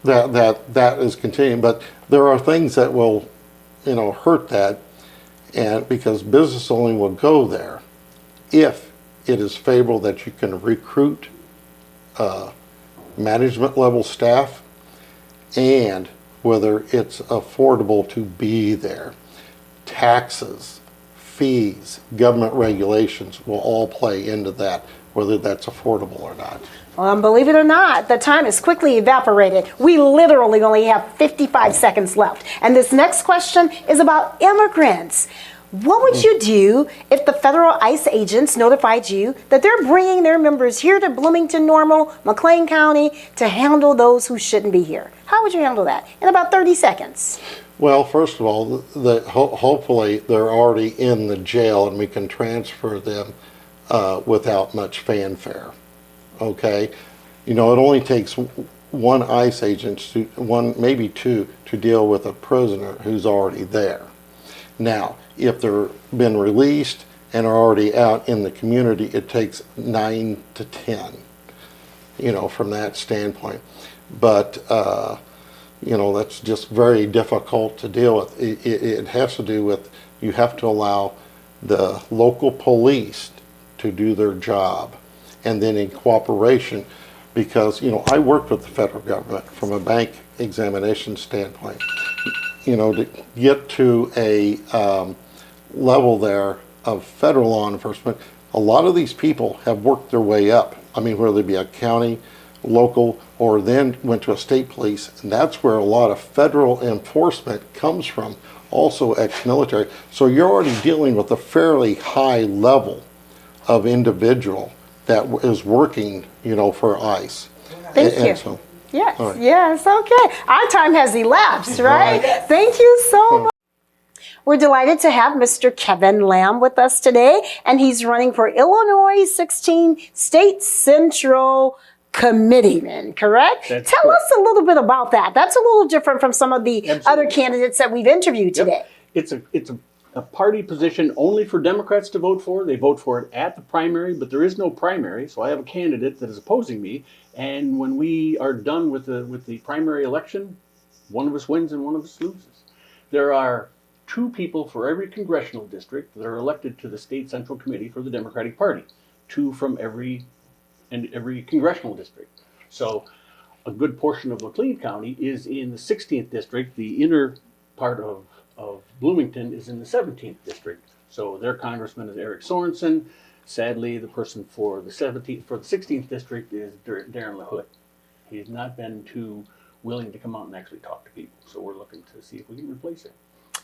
[SPEAKER 8] that is continuing, but there are things that will, you know, hurt that, and because business only will go there if it is favorable that you can recruit management level staff, and whether it's affordable to be there. Taxes, fees, government regulations will all play into that, whether that's affordable or not.
[SPEAKER 3] Believe it or not, the time has quickly evaporated. We literally only have 55 seconds left. And this next question is about immigrants. What would you do if the federal ICE agents notified you that they're bringing their members here to Bloomington-Normal, McLean County, to handle those who shouldn't be here? How would you handle that in about 30 seconds?
[SPEAKER 8] Well, first of all, hopefully they're already in the jail and we can transfer them without much fanfare. Okay? You know, it only takes one ICE agent, maybe two, to deal with a prisoner who's already there. Now, if they're been released and are already out in the community, it takes 9 to 10, you know, from that standpoint. But, you know, that's just very difficult to deal with. It has to do with, you have to allow the local police to do their job, and then in cooperation, because, you know, I worked with the federal government from a bank examination standpoint. You know, to get to a level there of federal law enforcement, a lot of these people have worked their way up. I mean, whether they be a county, local, or then went to a state police, and that's where a lot of federal enforcement comes from, also ex-military. So you're already dealing with a fairly high level of individual that is working, you know, for ICE.
[SPEAKER 3] Thank you.
[SPEAKER 8] So,
[SPEAKER 3] Yes,
[SPEAKER 8] right.
[SPEAKER 3] yes, okay. Our time has elapsed, right? Thank you so much. We're delighted to have Mr. Kevin Lamm with us today, and he's running for Illinois 16 State Central Committeeman, correct?
[SPEAKER 9] That's
[SPEAKER 3] Tell
[SPEAKER 9] correct.
[SPEAKER 3] us a little bit about that. That's a little different from some of the other candidates that we've interviewed today.
[SPEAKER 9] It's a party position only for Democrats to vote for. They vote for it at the primary, but there is no primary, so I have a candidate that is opposing me. And when we are done with the primary election, one of us wins and one of us loses. There are 2 people for every congressional district that are elected to the State Central Committee for the Democratic Party. 2 from every congressional district. So a good portion of McLean County is in the 16th district. The inner part of Bloomington is in the 17th district. So their congressman is Eric Sorensen. Sadly, the person for the 16th district is Darren LaHood. He has not been too willing to come out and actually talk to people. So we're looking to see if we can replace him.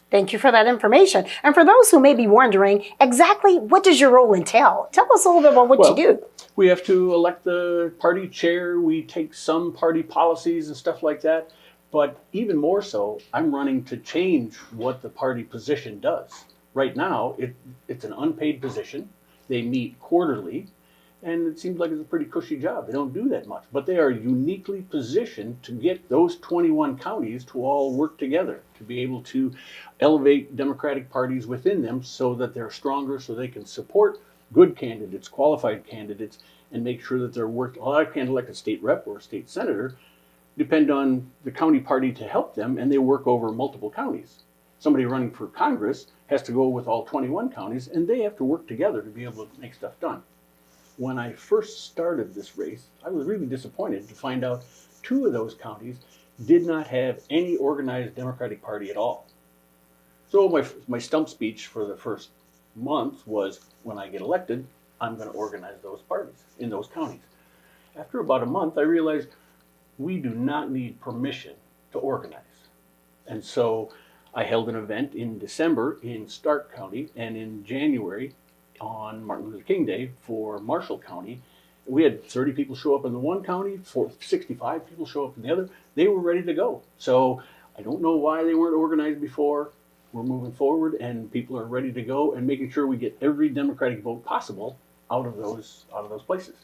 [SPEAKER 3] Thank you for that information. And for those who may be wondering, exactly what does your role entail? Tell us a little bit about what you do.
[SPEAKER 9] We have to elect the party chair. We take some party policies and stuff like that. But even more so, I'm running to change what the party position does. Right now, it's an unpaid position. They meet quarterly, and it seems like it's a pretty cushy job. They don't do that much, but they are uniquely positioned to get those 21 counties to all work together, to be able to elevate Democratic parties within them so that they're stronger, so they can support good candidates, qualified candidates, and make sure that they're working. A lot of candidates, like a state rep or a state senator, depend on the county party to help them, and they work over multiple counties. Somebody running for Congress has to go with all 21 counties, and they have to work together to be able to make stuff done. When I first started this race, I was really disappointed to find out 2 of those counties did not have any organized Democratic Party at all. So my stump speech for the first month was, when I get elected, I'm going to organize those parties in those counties. After about a month, I realized we do not need permission to organize. And so I held an event in December in Stark County, and in January on Martin Luther King Day for Marshall County. We had 30 people show up in the one county, 65 people show up in the other. They were ready to go. So I don't know why they weren't organized before. We're moving forward, and people are ready to go, and making sure we get every Democratic vote possible out of those places.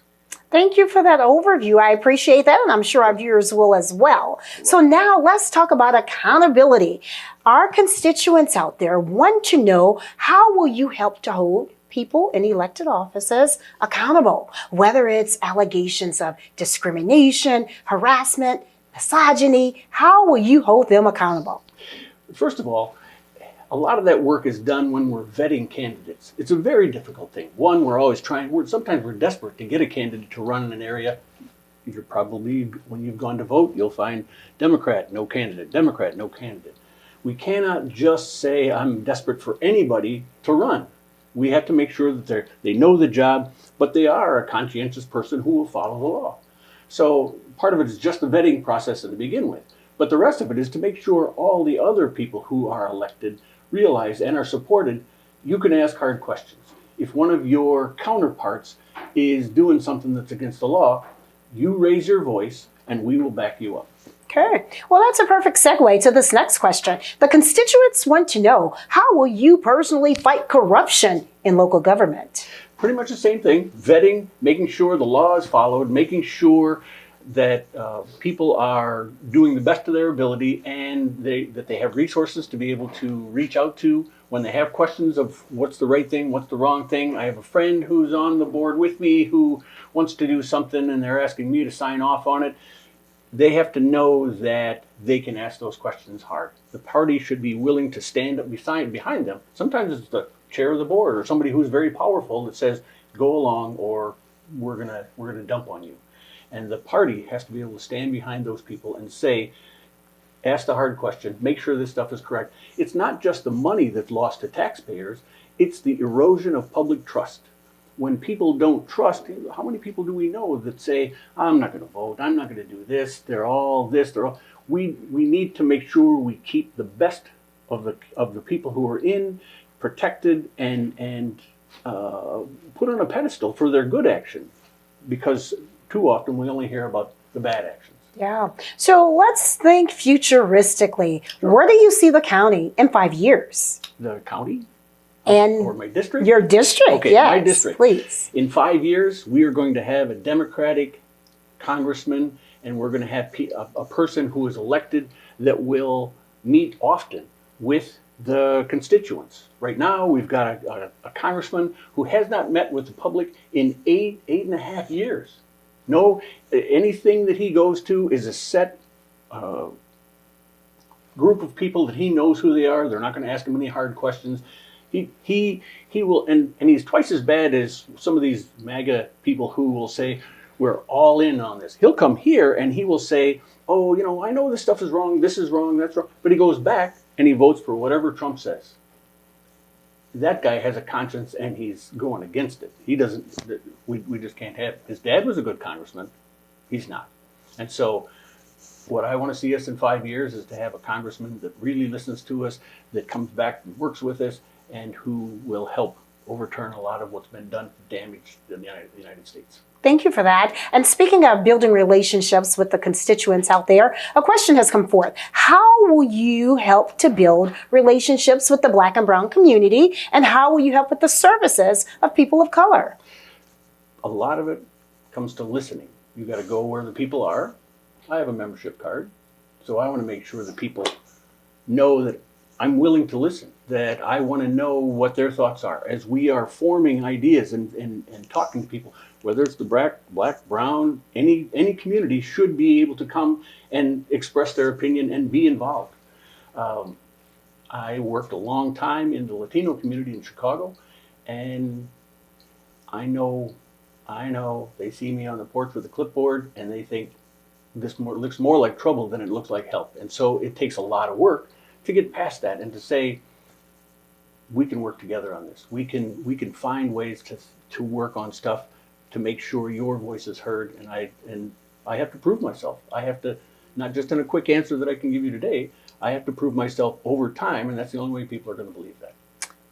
[SPEAKER 3] Thank you for that overview. I appreciate that, and I'm sure our viewers will as well. So now let's talk about accountability. Our constituents out there want to know, how will you help to hold people in elected offices accountable, whether it's allegations of discrimination, harassment, misogyny? How will you hold them accountable?
[SPEAKER 9] First of all, a lot of that work is done when we're vetting candidates. It's a very difficult thing. One, we're always sometimes we're desperate to get a candidate to run in an area. You're probably, when you've gone to vote, you'll find Democrat, no candidate, Democrat, no candidate. We cannot just say, I'm desperate for anybody to run. We have to make sure that they know the job, but they are a conscientious person who will follow the law. So part of it is just the vetting process to begin with. But the rest of it is to make sure all the other people who are elected realize and are supported. You can ask hard questions. If one of your counterparts is doing something that's against the law, you raise your voice and we will back you up.
[SPEAKER 3] Okay, well, that's a perfect segue to this next question. The constituents want to know, how will you personally fight corruption in local government?
[SPEAKER 9] Pretty much the same thing. Vetting, making sure the law is followed, making sure that people are doing the best of their ability, and that they have resources to be able to reach out to when they have questions of what's the right thing, what's the wrong thing. I have a friend who's on the board with me who wants to do something, and they're asking me to sign off on it. They have to know that they can ask those questions hard. The party should be willing to stand up behind them. Sometimes it's the chair of the board or somebody who's very powerful that says, go along or we're gonna dump on you. And the party has to be able to stand behind those people and say, ask the hard question, make sure this stuff is correct. It's not just the money that's lost to taxpayers, it's the erosion of public trust. When people don't trust, how many people do we know that say, I'm not going to vote, I'm not going to do this, they're all this, they're all... We need to make sure we keep the best of the people who are in, protected, and put on a pedestal for their good action. Because too often we only hear about the bad actions.
[SPEAKER 3] Yeah. So let's think futuristically.
[SPEAKER 9] Sure.
[SPEAKER 3] Where do you see the county in 5 years?
[SPEAKER 9] The county?
[SPEAKER 3] And
[SPEAKER 9] or my district?
[SPEAKER 3] Your district,
[SPEAKER 9] okay,
[SPEAKER 3] yes,
[SPEAKER 9] my district.
[SPEAKER 3] Please.
[SPEAKER 9] In 5 years, we are going to have a Democratic congressman, and we're going to have a person who is elected that will meet often with the constituents. Right now, we've got a congressman who has not met with the public in eight and a half years. No, anything that he goes to is a set group of people that he knows who they are. They're not going to ask him any hard questions. He will, and he's twice as bad as some of these MAGA people who will say, we're all in on this. He'll come here and he will say, oh, you know, I know this stuff is wrong, this is wrong, that's wrong. But he goes back and he votes for whatever Trump says. That guy has a conscience and he's going against it. He doesn't, we just can't have it. His dad was a good congressman. He's not. And so what I want to see us in 5 years is to have a congressman that really listens to us, that comes back and works with us, and who will help overturn a lot of what's been done to damage the United States.
[SPEAKER 3] Thank you for that. And speaking of building relationships with the constituents out there, a question has come forth. How will you help to build relationships with the Black and brown community? And how will you help with the services of people of color?
[SPEAKER 9] A lot of it comes to listening. You got to go where the people are. I have a membership card, so I want to make sure that people know that I'm willing to listen, that I want to know what their thoughts are as we are forming ideas and talking to people, whether it's the black, brown, any community should be able to come and express their opinion and be involved. I worked a long time in the Latino community in Chicago, and I know they see me on the porch with a clipboard and they think this looks more like trouble than it looks like help. And so it takes a lot of work to get past that and to say, we can work together on this. We can find ways to work on stuff to make sure your voice is heard. And I have to prove myself. I have to, not just in a quick answer that I can give you today, I have to prove myself over time, and that's the only way people are going to believe that.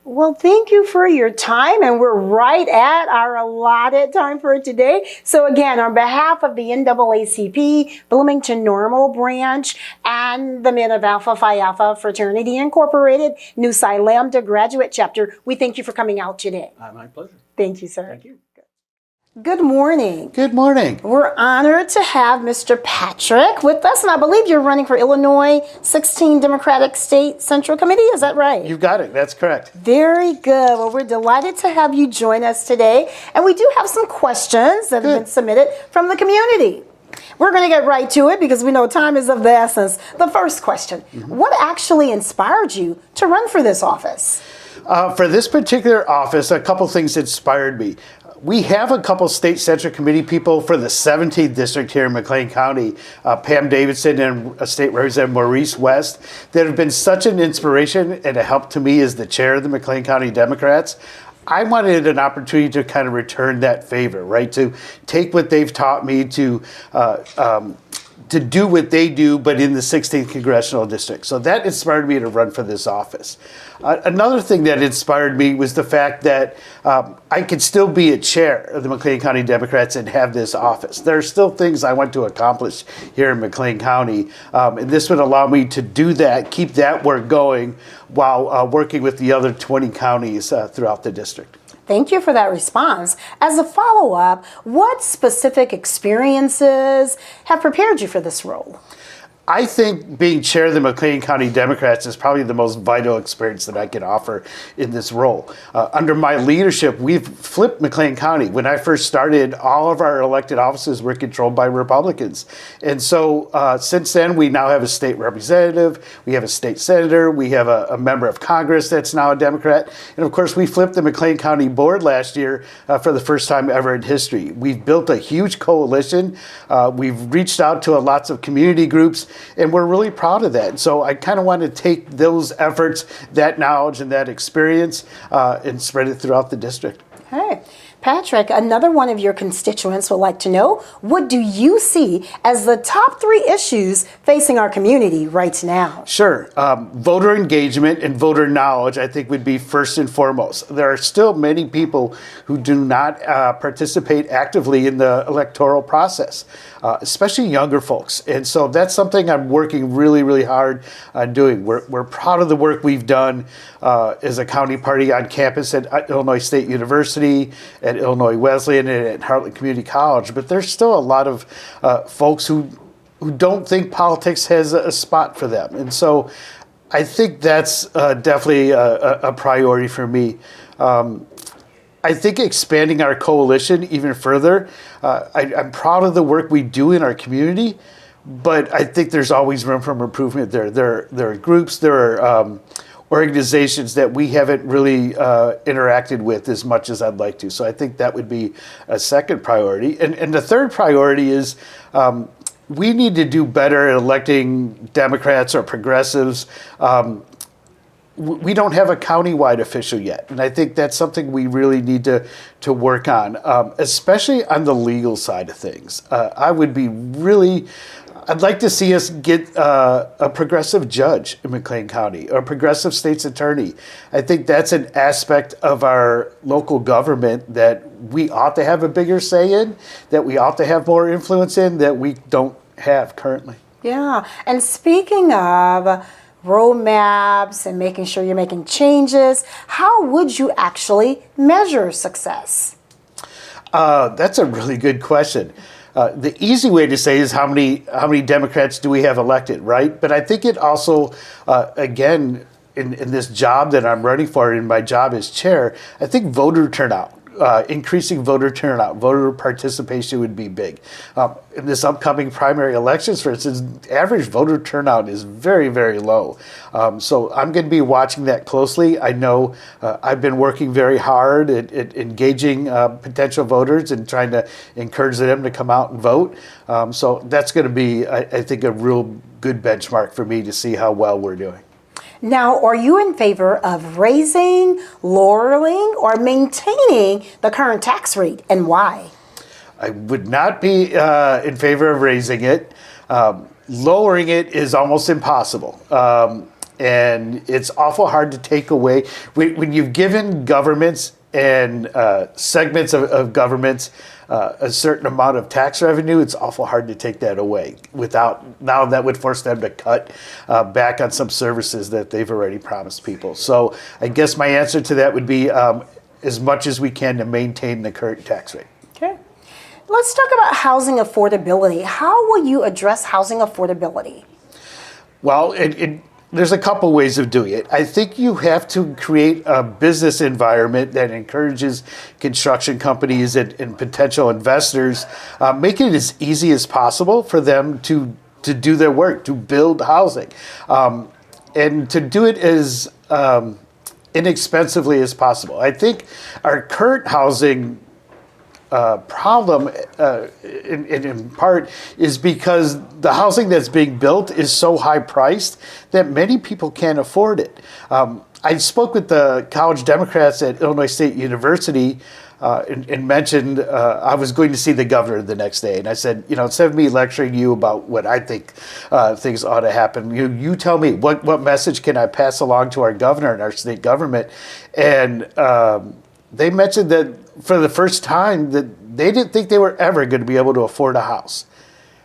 [SPEAKER 3] Well, thank you for your time, and we're right at our allotted time for today. So again, on behalf of the NAACP, Bloomington-Normal branch, and the men of Alpha Phi Alpha Fraternity Incorporated, Nu Psi Lambda graduate chapter, we thank you for coming out today.
[SPEAKER 9] My pleasure.
[SPEAKER 3] Thank you, sir.
[SPEAKER 9] Thank you.
[SPEAKER 3] Good morning.
[SPEAKER 10] Good morning.
[SPEAKER 3] We're honored to have Mr. Patrick with us, and I believe you're running for Illinois 16 Democratic State Central Committee. Is that right?
[SPEAKER 10] You've got it. That's correct.
[SPEAKER 3] Very good. Well, we're delighted to have you join us today, and we do have some questions that have been submitted from the community. We're going to get right to it because we know time is of the essence. The first question, what actually inspired you to run for this office?
[SPEAKER 10] For this particular office, a couple things inspired me. We have a couple state central committee people for the 17th district here in McLean County, Pam Davidson and State Representative Maurice West, that have been such an inspiration and a help to me as the chair of the McLean County Democrats. I wanted an opportunity to kind of return that favor, right? To take what they've taught me to do what they do, but in the 16th Congressional District. So that inspired me to run for this office. Another thing that inspired me was the fact that I could still be a chair of the McLean County Democrats and have this office. There are still things I want to accomplish here in McLean County, and this would allow me to do that, keep that work going while working with the other 20 counties throughout the district.
[SPEAKER 3] Thank you for that response. As a follow-up, what specific experiences have prepared you for this role?
[SPEAKER 10] I think being chair of the McLean County Democrats is probably the most vital experience that I can offer in this role. Under my leadership, we've flipped McLean County. When I first started, all of our elected offices were controlled by Republicans. And so since then, we now have a state representative, we have a state senator, we have a member of Congress that's now a Democrat. And of course, we flipped the McLean County Board last year for the first time ever in history. We've built a huge coalition. We've reached out to lots of community groups, and we're really proud of that. So I kind of want to take those efforts, that knowledge and that experience, and spread it throughout the district.
[SPEAKER 3] Hey, Patrick, another one of your constituents would like to know, what do you see as the top 3 issues facing our community right now?
[SPEAKER 10] Sure. Voter engagement and voter knowledge, I think, would be first and foremost. There are still many people who do not participate actively in the electoral process, especially younger folks. And so that's something I'm working really, really hard on doing. We're proud of the work we've done as a county party on campus at Illinois State University, at Illinois Wesleyan, and at Heartland Community College. But there's still a lot of folks who don't think politics has a spot for them. And so I think that's definitely a priority for me. I think expanding our coalition even further, I'm proud of the work we do in our community, but I think there's always room for improvement there. There are groups, there are organizations that we haven't really interacted with as much as I'd like to. So I think that would be a second priority. And the third priority is we need to do better at electing Democrats or progressives. We don't have a countywide official yet, and I think that's something we really need to work on, especially on the legal side of things. I'd like to see us get a progressive judge in McLean County, or a progressive state's attorney. I think that's an aspect of our local government that we ought to have a bigger say in, that we ought to have more influence in, that we don't have currently.
[SPEAKER 3] Yeah, and speaking of roadmaps and making sure you're making changes, how would you actually measure success?
[SPEAKER 10] That's a really good question. The easy way to say is how many Democrats do we have elected, right? But I think it also, again, in this job that I'm running for, in my job as chair, I think voter turnout, increasing voter turnout, voter participation would be big. In this upcoming primary elections, for instance, average voter turnout is very, very low. So I'm going to be watching that closely. I know I've been working very hard at engaging potential voters and trying to encourage them to come out and vote. So that's going to be, I think, a real good benchmark for me to see how well we're doing.
[SPEAKER 3] Now, are you in favor of raising, lowering, or maintaining the current tax rate, and why?
[SPEAKER 10] I would not be in favor of raising it. Lowering it is almost impossible. And it's awful hard to take away. When you've given governments and segments of governments a certain amount of tax revenue, it's awful hard to take that away. Now that would force them to cut back on some services that they've already promised people. So I guess my answer to that would be as much as we can to maintain the current tax rate.
[SPEAKER 3] Okay. Let's talk about housing affordability. How will you address housing affordability?
[SPEAKER 10] Well, there's a couple ways of doing it. I think you have to create a business environment that encourages construction companies and potential investors, make it as easy as possible for them to do their work, to build housing, and to do it as inexpensively as possible. I think our current housing problem in part is because the housing that's being built is so high priced that many people can't afford it. I spoke with the college Democrats at Illinois State University and mentioned I was going to see the governor the next day. And I said, instead of me lecturing you about what I think things ought to happen, you tell me what message can I pass along to our governor and our state government. And they mentioned that for the first time that they didn't think they were ever going to be able to afford a house.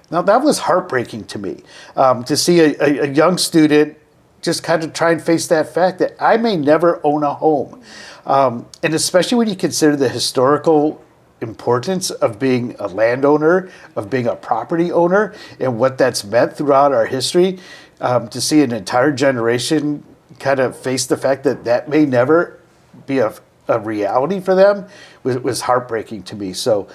[SPEAKER 10] Now, that was heartbreaking to me, to see a young student just kind of try and face that fact that I may never own a home. And especially when you consider the historical importance of being a landowner, of being a property owner, and what that's meant throughout our history, to see an entire generation kind of face the fact that that may never be a reality for them was heartbreaking to me. So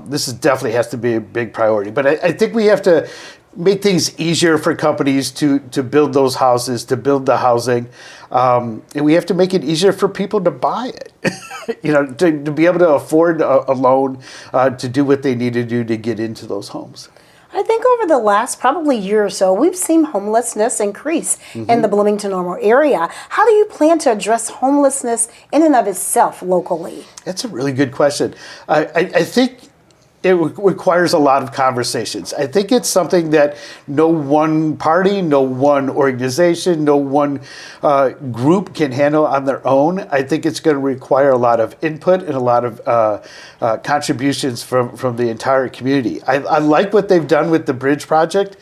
[SPEAKER 10] this definitely has to be a big priority. But I think we have to make things easier for companies to build those houses, to build the housing. And we have to make it easier for people to buy it, to be able to afford a loan, to do what they need to do to get into those homes.
[SPEAKER 3] I think over the last probably year or so, we've seen homelessness increase in the Bloomington-Normal area. How do you plan to address homelessness in and of itself locally?
[SPEAKER 10] That's a really good question. I think it requires a lot of conversations. I think it's something that no one party, no one organization, no one group can handle on their own. I think it's going to require a lot of input and a lot of contributions from the entire community. I like what they've done with the bridge project.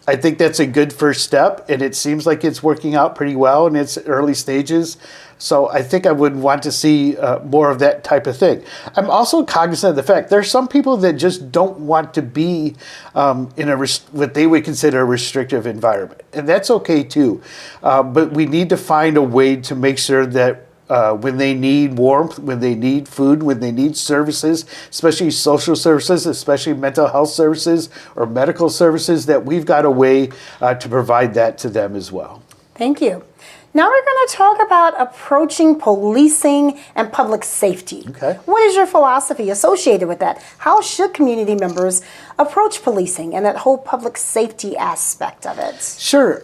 [SPEAKER 10] I think that's a good first step, and it seems like it's working out pretty well in its early stages. So I think I would want to see more of that type of thing. I'm also cognizant of the fact there are some people that just don't want to be in what they would consider a restrictive environment, and that's okay too. But we need to find a way to make sure that when they need warmth, when they need food, when they need services, especially social services, especially mental health services or medical services, that we've got a way to provide that to them as well.
[SPEAKER 3] Thank you. Now we're going to talk about approaching policing and public safety.
[SPEAKER 10] Okay.
[SPEAKER 3] What is your philosophy associated with that? How should community members approach policing and that whole public safety aspect of it?
[SPEAKER 10] Sure.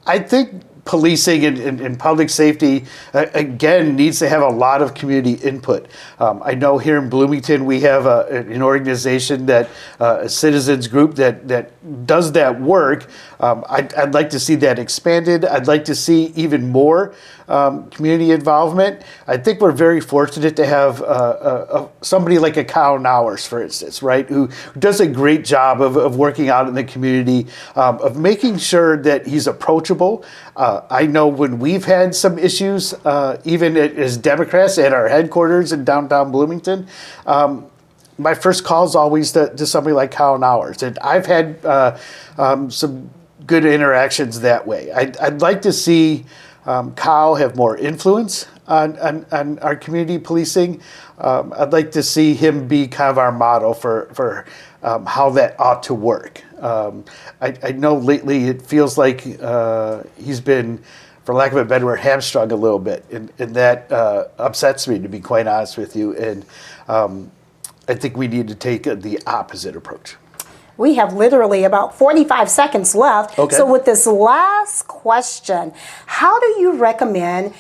[SPEAKER 10] I think policing and public safety, again, needs to have a lot of community input. I know here in Bloomington we have an organization, a citizens group that does that work. I'd like to see that expanded. I'd like to see even more community involvement. I think we're very fortunate to have somebody like a Kyle Nowers, for instance, right, who does a great job of working out in the community, of making sure that he's approachable. I know when we've had some issues, even as Democrats at our headquarters in downtown Bloomington, my first call is always to somebody like Kyle Nowers. And I've had some good interactions that way. I'd like to see Kyle have more influence on our community policing. I'd like to see him be kind of our model for how that ought to work. I know lately it feels like he's been, for lack of a better word, hamstrung a little bit, and that upsets me, to be quite honest with you. And I think we need to take the opposite approach.
[SPEAKER 3] We have literally about 45 seconds left.
[SPEAKER 10] Okay.
[SPEAKER 3] So with this last question, how do you recommend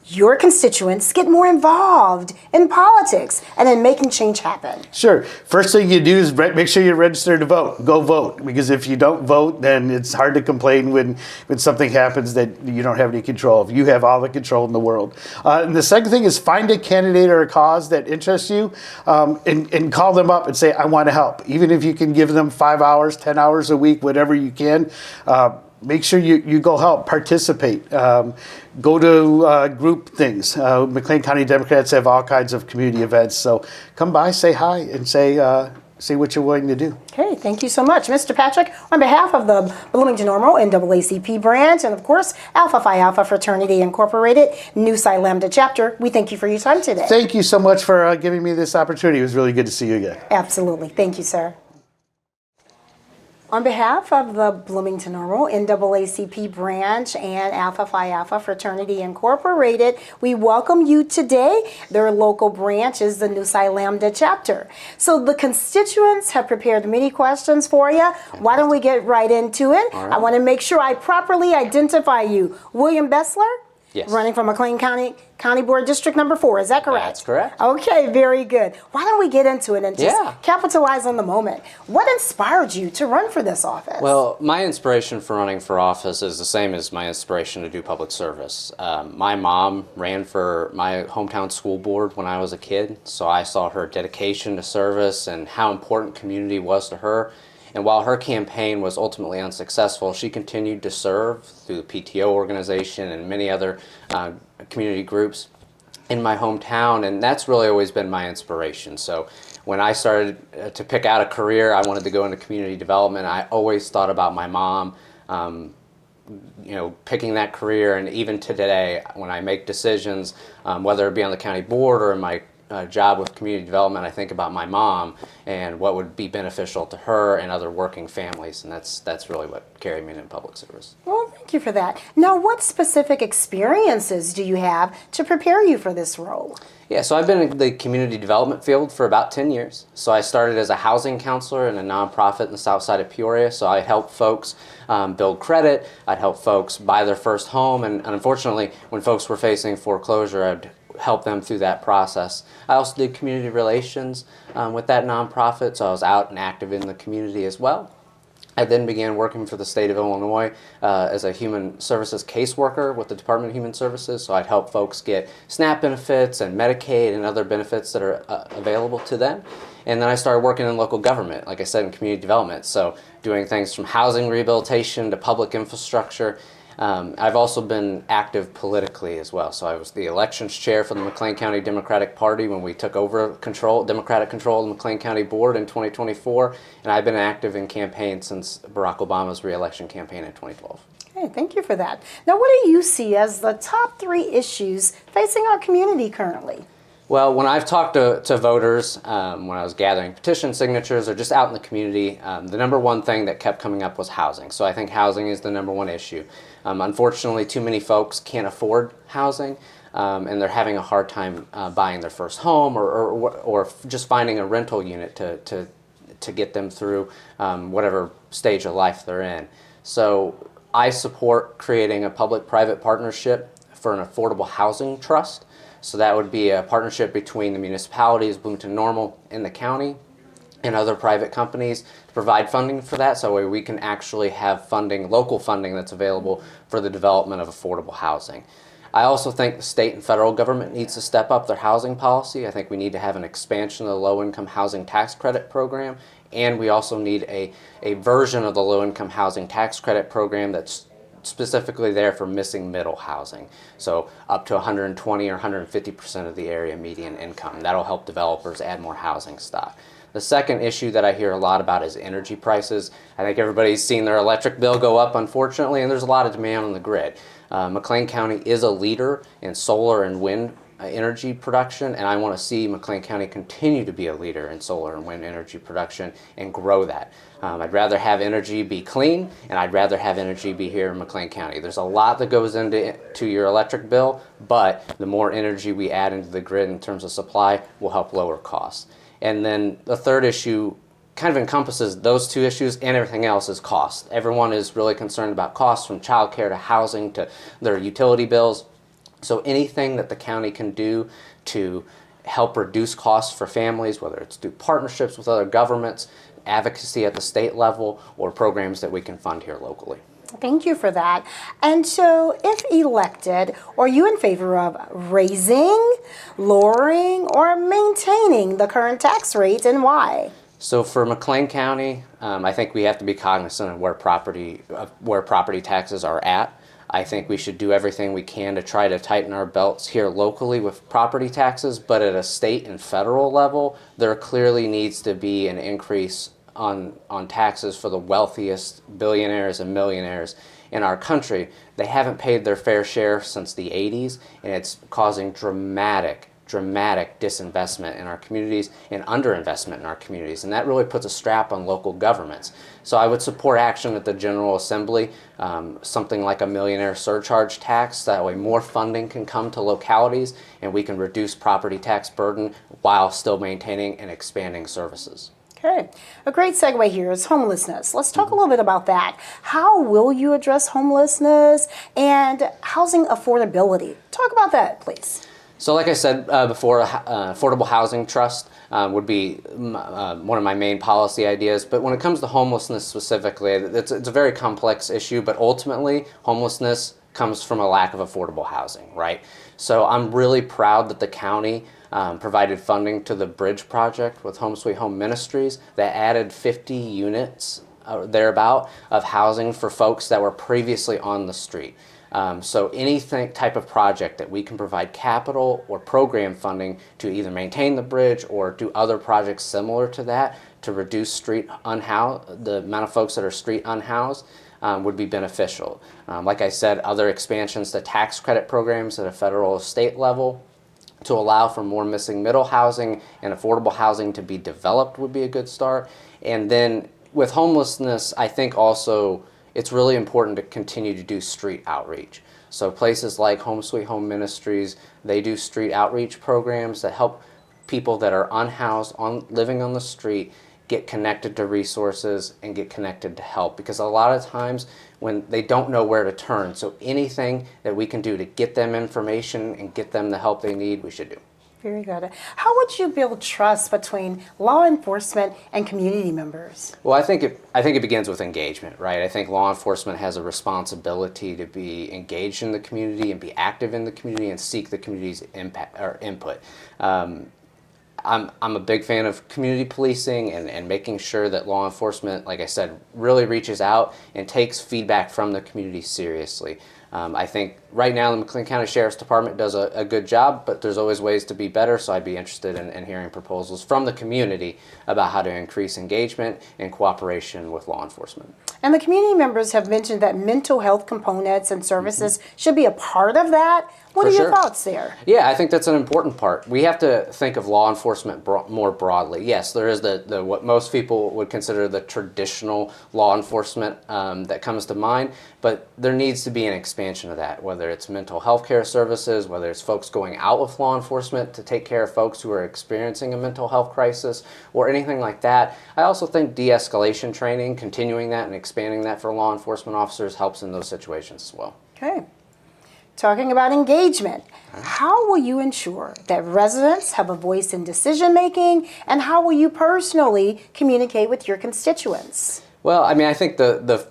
[SPEAKER 3] your constituents get more involved in politics and in making change happen?
[SPEAKER 10] Sure. First thing you do is make sure you're registered to vote. Go vote, because if you don't vote, then it's hard to complain when something happens that you don't have any control of. You have all the control in the world. And the second thing is find a candidate or a cause that interests you, and call them up and say, I want to help. Even if you can give them 5 hours, 10 hours a week, whatever you can. Make sure you go help, participate, go to group things. McLean County Democrats have all kinds of community events. So come by, say hi, and say what you're willing to do.
[SPEAKER 3] Okay, thank you so much. Mr. Patrick, on behalf of the Bloomington-Normal NAACP branch and, of course, Alpha Phi Alpha Fraternity Incorporated, Nu Psi Lambda chapter, we thank you for your time today.
[SPEAKER 10] Thank you so much for giving me this opportunity. It was really good to see you again.
[SPEAKER 3] Absolutely. Thank you, sir. On behalf of the Bloomington-Normal NAACP branch and Alpha Phi Alpha Fraternity Incorporated, we welcome you today. Their local branch is the Nu Psi Lambda chapter. So the constituents have prepared many questions for you. Why don't we get right into it?
[SPEAKER 11] All right.
[SPEAKER 3] I want to make sure I properly identify you. William Bessler?
[SPEAKER 11] Yes.
[SPEAKER 3] Running from McLean County Board District number 4. Is that correct?
[SPEAKER 11] That's correct.
[SPEAKER 3] Okay, very good. Why don't we get into it and just
[SPEAKER 11] Yeah.
[SPEAKER 3] capitalize on the moment? What inspired you to run for this office?
[SPEAKER 11] Well, my inspiration for running for office is the same as my inspiration to do public service. My mom ran for my hometown school board when I was a kid, so I saw her dedication to service and how important community was to her. And while her campaign was ultimately unsuccessful, she continued to serve through the PTO organization and many other community groups in my hometown, and that's really always been my inspiration. So when I started to pick out a career, I wanted to go into community development. I always thought about my mom, picking that career, and even to today, when I make decisions, whether it be on the county board or in my job with community development, I think about my mom and what would be beneficial to her and other working families, and that's really what carried me into public service.
[SPEAKER 3] Well, thank you for that. Now, what specific experiences do you have to prepare you for this role?
[SPEAKER 11] Yeah, so I've been in the community development field for about 10 years. So I started as a housing counselor in a nonprofit in the south side of Peoria. So I help folks build credit, I'd help folks buy their first home, and unfortunately, when folks were facing foreclosure, I'd help them through that process. I also did community relations with that nonprofit, so I was out and active in the community as well. I then began working for the state of Illinois as a human services caseworker with the Department of Human Services, so I'd help folks get SNAP benefits and Medicaid and other benefits that are available to them. And then I started working in local government, like I said, in community development, so doing things from housing rehabilitation to public infrastructure. I've also been active politically as well. So I was the elections chair for the McLean County Democratic Party when we took over Democratic control of the McLean County Board in 2024. And I've been active in campaigns since Barack Obama's re-election campaign in 2012.
[SPEAKER 3] Okay, thank you for that. Now, what do you see as the top 3 issues facing our community currently?
[SPEAKER 11] Well, when I've talked to voters, when I was gathering petition signatures or just out in the community, the number one thing that kept coming up was housing. So I think housing is the number one issue. Unfortunately, too many folks can't afford housing, and they're having a hard time buying their first home or just finding a rental unit to get them through whatever stage of life they're in. So I support creating a public-private partnership for an affordable housing trust. So that would be a partnership between the municipalities, Bloomington-Normal, and the county, and other private companies to provide funding for that, so we can actually have funding, local funding that's available for the development of affordable housing. I also think the state and federal government needs to step up their housing policy. I think we need to have an expansion of the low-income housing tax credit program, and we also need a version of the low-income housing tax credit program that's specifically there for missing middle housing. So up to 120 or 150% of the area median income. That'll help developers add more housing stock. The second issue that I hear a lot about is energy prices. I think everybody's seen their electric bill go up, unfortunately, and there's a lot of demand on the grid. McLean County is a leader in solar and wind energy production, and I want to see McLean County continue to be a leader in solar and wind energy production and grow that. I'd rather have energy be clean, and I'd rather have energy be here in McLean County. There's a lot that goes into your electric bill, but the more energy we add into the grid in terms of supply will help lower costs. And then the third issue kind of encompasses those 2 issues, and everything else is cost. Everyone is really concerned about costs, from childcare to housing to their utility bills. So anything that the county can do to help reduce costs for families, whether it's through partnerships with other governments, advocacy at the state level, or programs that we can fund here locally.
[SPEAKER 3] Thank you for that. And so, if elected, are you in favor of raising, lowering, or maintaining the current tax rate, and why?
[SPEAKER 11] So for McLean County, I think we have to be cognizant of where property taxes are at. I think we should do everything we can to try to tighten our belts here locally with property taxes, but at a state and federal level, there clearly needs to be an increase on taxes for the wealthiest billionaires and millionaires in our country. They haven't paid their fair share since the 80s, and it's causing dramatic disinvestment in our communities and underinvestment in our communities, and that really puts a strap on local governments. So I would support action at the General Assembly, something like a millionaire surcharge tax. That way more funding can come to localities and we can reduce property tax burden while still maintaining and expanding services.
[SPEAKER 3] Okay. A great segue here is homelessness. Let's talk a little bit about that. How will you address homelessness and housing affordability? Talk about that, please.
[SPEAKER 11] So like I said before, Affordable Housing Trust would be one of my main policy ideas. But when it comes to homelessness specifically, it's a very complex issue, but ultimately homelessness comes from a lack of affordable housing, right? So I'm really proud that the county provided funding to the Bridge Project with Home Sweet Home Ministries that added 50 units thereabout of housing for folks that were previously on the street. So anything type of project that we can provide capital or program funding to either maintain the bridge or do other projects similar to that to reduce the amount of folks that are street unhoused would be beneficial. Like I said, other expansions to tax credit programs at a federal or state level to allow for more missing middle housing and affordable housing to be developed would be a good start. And then with homelessness, I think also it's really important to continue to do street outreach. So places like Home Sweet Home Ministries, they do street outreach programs that help people that are unhoused, living on the street, get connected to resources and get connected to help. Because a lot of times when they don't know where to turn, so anything that we can do to get them information and get them the help they need, we should do.
[SPEAKER 3] Very good. How would you build trust between law enforcement and community members?
[SPEAKER 11] Well, I think it begins with engagement, right? I think law enforcement has a responsibility to be engaged in the community and be active in the community and seek the community's impact or input. I'm a big fan of community policing and making sure that law enforcement, like I said, really reaches out and takes feedback from the community seriously. I think right now the McLean County Sheriff's Department does a good job, but there's always ways to be better, so I'd be interested in hearing proposals from the community about how to increase engagement and cooperation with law enforcement.
[SPEAKER 3] And the community members have mentioned that mental health components and services should be a part of that. What are your thoughts there? Yeah,
[SPEAKER 11] I think that's an important part. We have to think of law enforcement more broadly. Yes, there is the what most people would consider the traditional law enforcement that comes to mind, but there needs to be an expansion of that, whether it's mental health care services, whether it's folks going out with law enforcement to take care of folks who are experiencing a mental health crisis or anything like that. I also think de-escalation training, continuing that and expanding that for law enforcement officers helps in those situations as well.
[SPEAKER 3] Okay. Talking about engagement, how will you ensure that residents have a voice in decision making, and how will you personally communicate with your constituents?
[SPEAKER 11] Well, I mean, I think the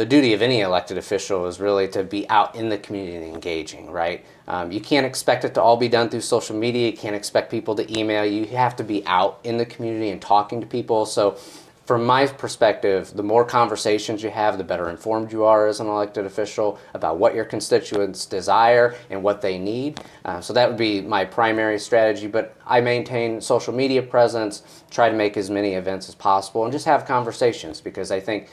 [SPEAKER 11] duty of any elected official is really to be out in the community and engaging, right? You can't expect it to all be done through social media. You can't expect people to email you. You have to be out in the community and talking to people. So from my perspective, the more conversations you have, the better informed you are as an elected official about what your constituents desire and what they need. So that would be my primary strategy, but I maintain social media presence, try to make as many events as possible, and just have conversations, because I think,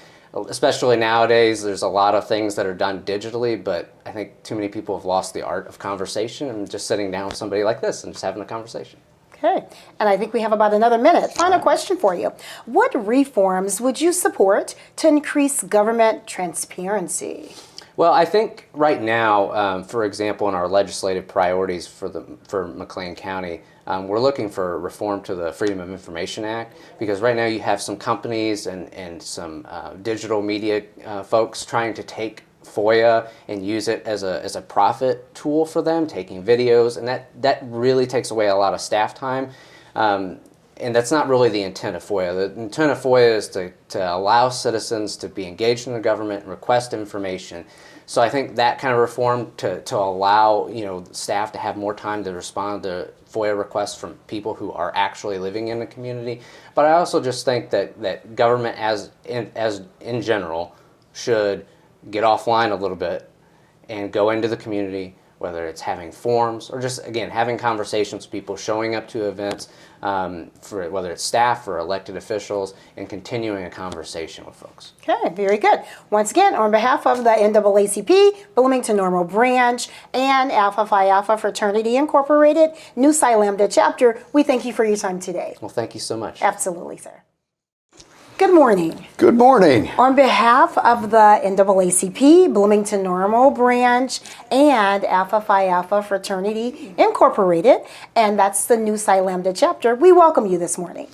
[SPEAKER 11] especially nowadays, there's a lot of things that are done digitally, but I think too many people have lost the art of conversation and just sitting down with somebody like this and just having a conversation.
[SPEAKER 3] Okay, and I think we have about another minute. Final question for you. What reforms would you support to increase government transparency?
[SPEAKER 11] Well, I think right now, for example, in our legislative priorities for McLean County, we're looking for reform to the Freedom of Information Act, because right now you have some companies and some digital media folks trying to take FOIA and use it as a profit tool for them, taking videos, and that really takes away a lot of staff time. And that's not really the intent of FOIA. The intent of FOIA is to allow citizens to be engaged in the government and request information. So I think that kind of reform to allow staff to have more time to respond to FOIA requests from people who are actually living in the community. But I also just think that government as in general should get offline a little bit and go into the community, whether it's having forums or just, again, having conversations with people, showing up to events, for whether it's staff or elected officials, and continuing a conversation with folks.
[SPEAKER 3] Okay, very good. Once again, on behalf of the NAACP, Bloomington-Normal branch, and Alpha Phi Alpha Fraternity Incorporated, Nu Psi Lambda chapter, we thank you for your time today.
[SPEAKER 11] Well, thank you so much.
[SPEAKER 3] Absolutely, sir. Good morning.
[SPEAKER 12] Good morning.
[SPEAKER 3] On behalf of the NAACP, Bloomington-Normal branch, and Alpha Phi Alpha Fraternity Incorporated, and that's the Nu Psi Lambda chapter, we welcome you this morning.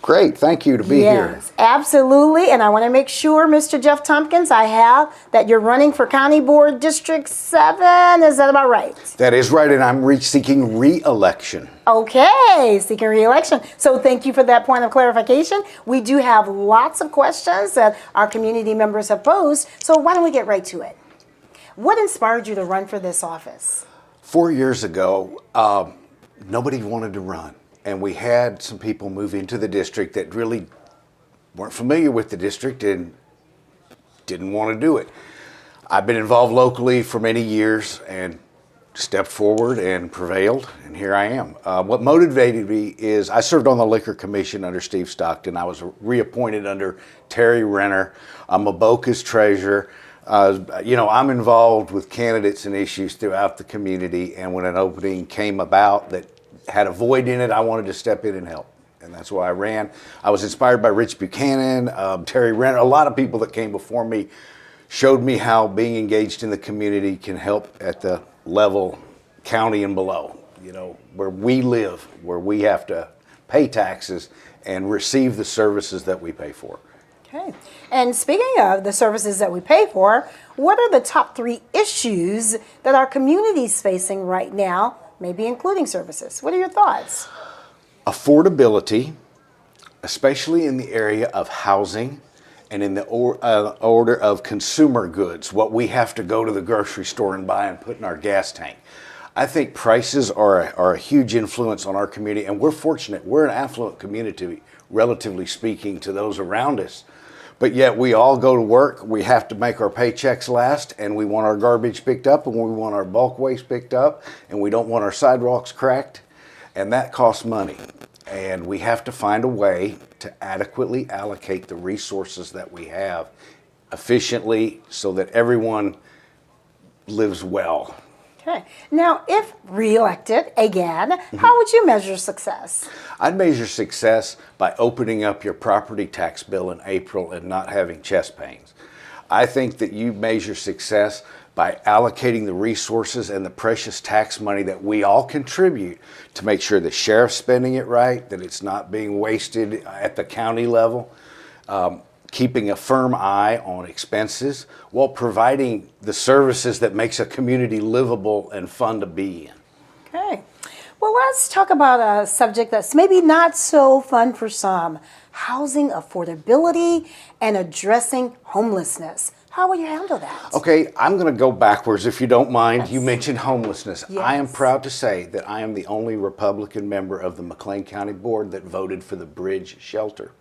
[SPEAKER 12] Great, thank you to be here.
[SPEAKER 3] Yes, absolutely. And I want to make sure, Mr. Geoff Tompkins, I have that you're running for County Board District 7. Is that about right?
[SPEAKER 12] That is right, and I'm seeking re-election.
[SPEAKER 3] Okay, seeking re-election. So thank you for that point of clarification. We do have lots of questions that our community members have posed, so why don't we get right to it? What inspired you to run for this office?
[SPEAKER 12] 4 years ago, nobody wanted to run. And we had some people move into the district that really weren't familiar with the district and didn't want to do it. I've been involved locally for many years and stepped forward and prevailed, and here I am. What motivated me is I served on the Liquor Commission under Steve Stockton. I was reappointed under Terry Renner. I'm a BOCA's treasurer. I'm involved with candidates and issues throughout the community, and when an opening came about that had a void in it, I wanted to step in and help. And that's why I ran. I was inspired by Rich Buchanan, Terry Renner. A lot of people that came before me showed me how being engaged in the community can help at the level, county and below, where we live, where we have to pay taxes and receive the services that we pay for.
[SPEAKER 3] Okay. And speaking of the services that we pay for, what are the top 3 issues that our community is facing right now, maybe including services? What are your thoughts?
[SPEAKER 12] Affordability, especially in the area of housing and in the order of consumer goods, what we have to go to the grocery store and buy and put in our gas tank. I think prices are a huge influence on our community, and we're fortunate. We're an affluent community, relatively speaking, to those around us. But yet we all go to work, we have to make our paychecks last, and we want our garbage picked up, and we want our bulk waste picked up, and we don't want our sidewalks cracked, and that costs money. And we have to find a way to adequately allocate the resources that we have efficiently so that everyone lives well.
[SPEAKER 3] Okay. Now, if re-elected again, how would you measure success?
[SPEAKER 12] I'd measure success by opening up your property tax bill in April and not having chest pains. I think that you measure success by allocating the resources and the precious tax money that we all contribute to make sure the sheriff's spending it right, that it's not being wasted at the county level. Keeping a firm eye on expenses while providing the services that makes a community livable and fun to be in.
[SPEAKER 3] Okay. Well, let's talk about a subject that's maybe not so fun for some, housing affordability and addressing homelessness. How will you handle that?
[SPEAKER 12] Okay, I'm going to go backwards if you don't mind.
[SPEAKER 3] Yes.
[SPEAKER 12] You mentioned homelessness.
[SPEAKER 3] Yes.
[SPEAKER 12] I am proud to say that I am the only Republican member of the McLean County Board that voted for the Bridge shelter.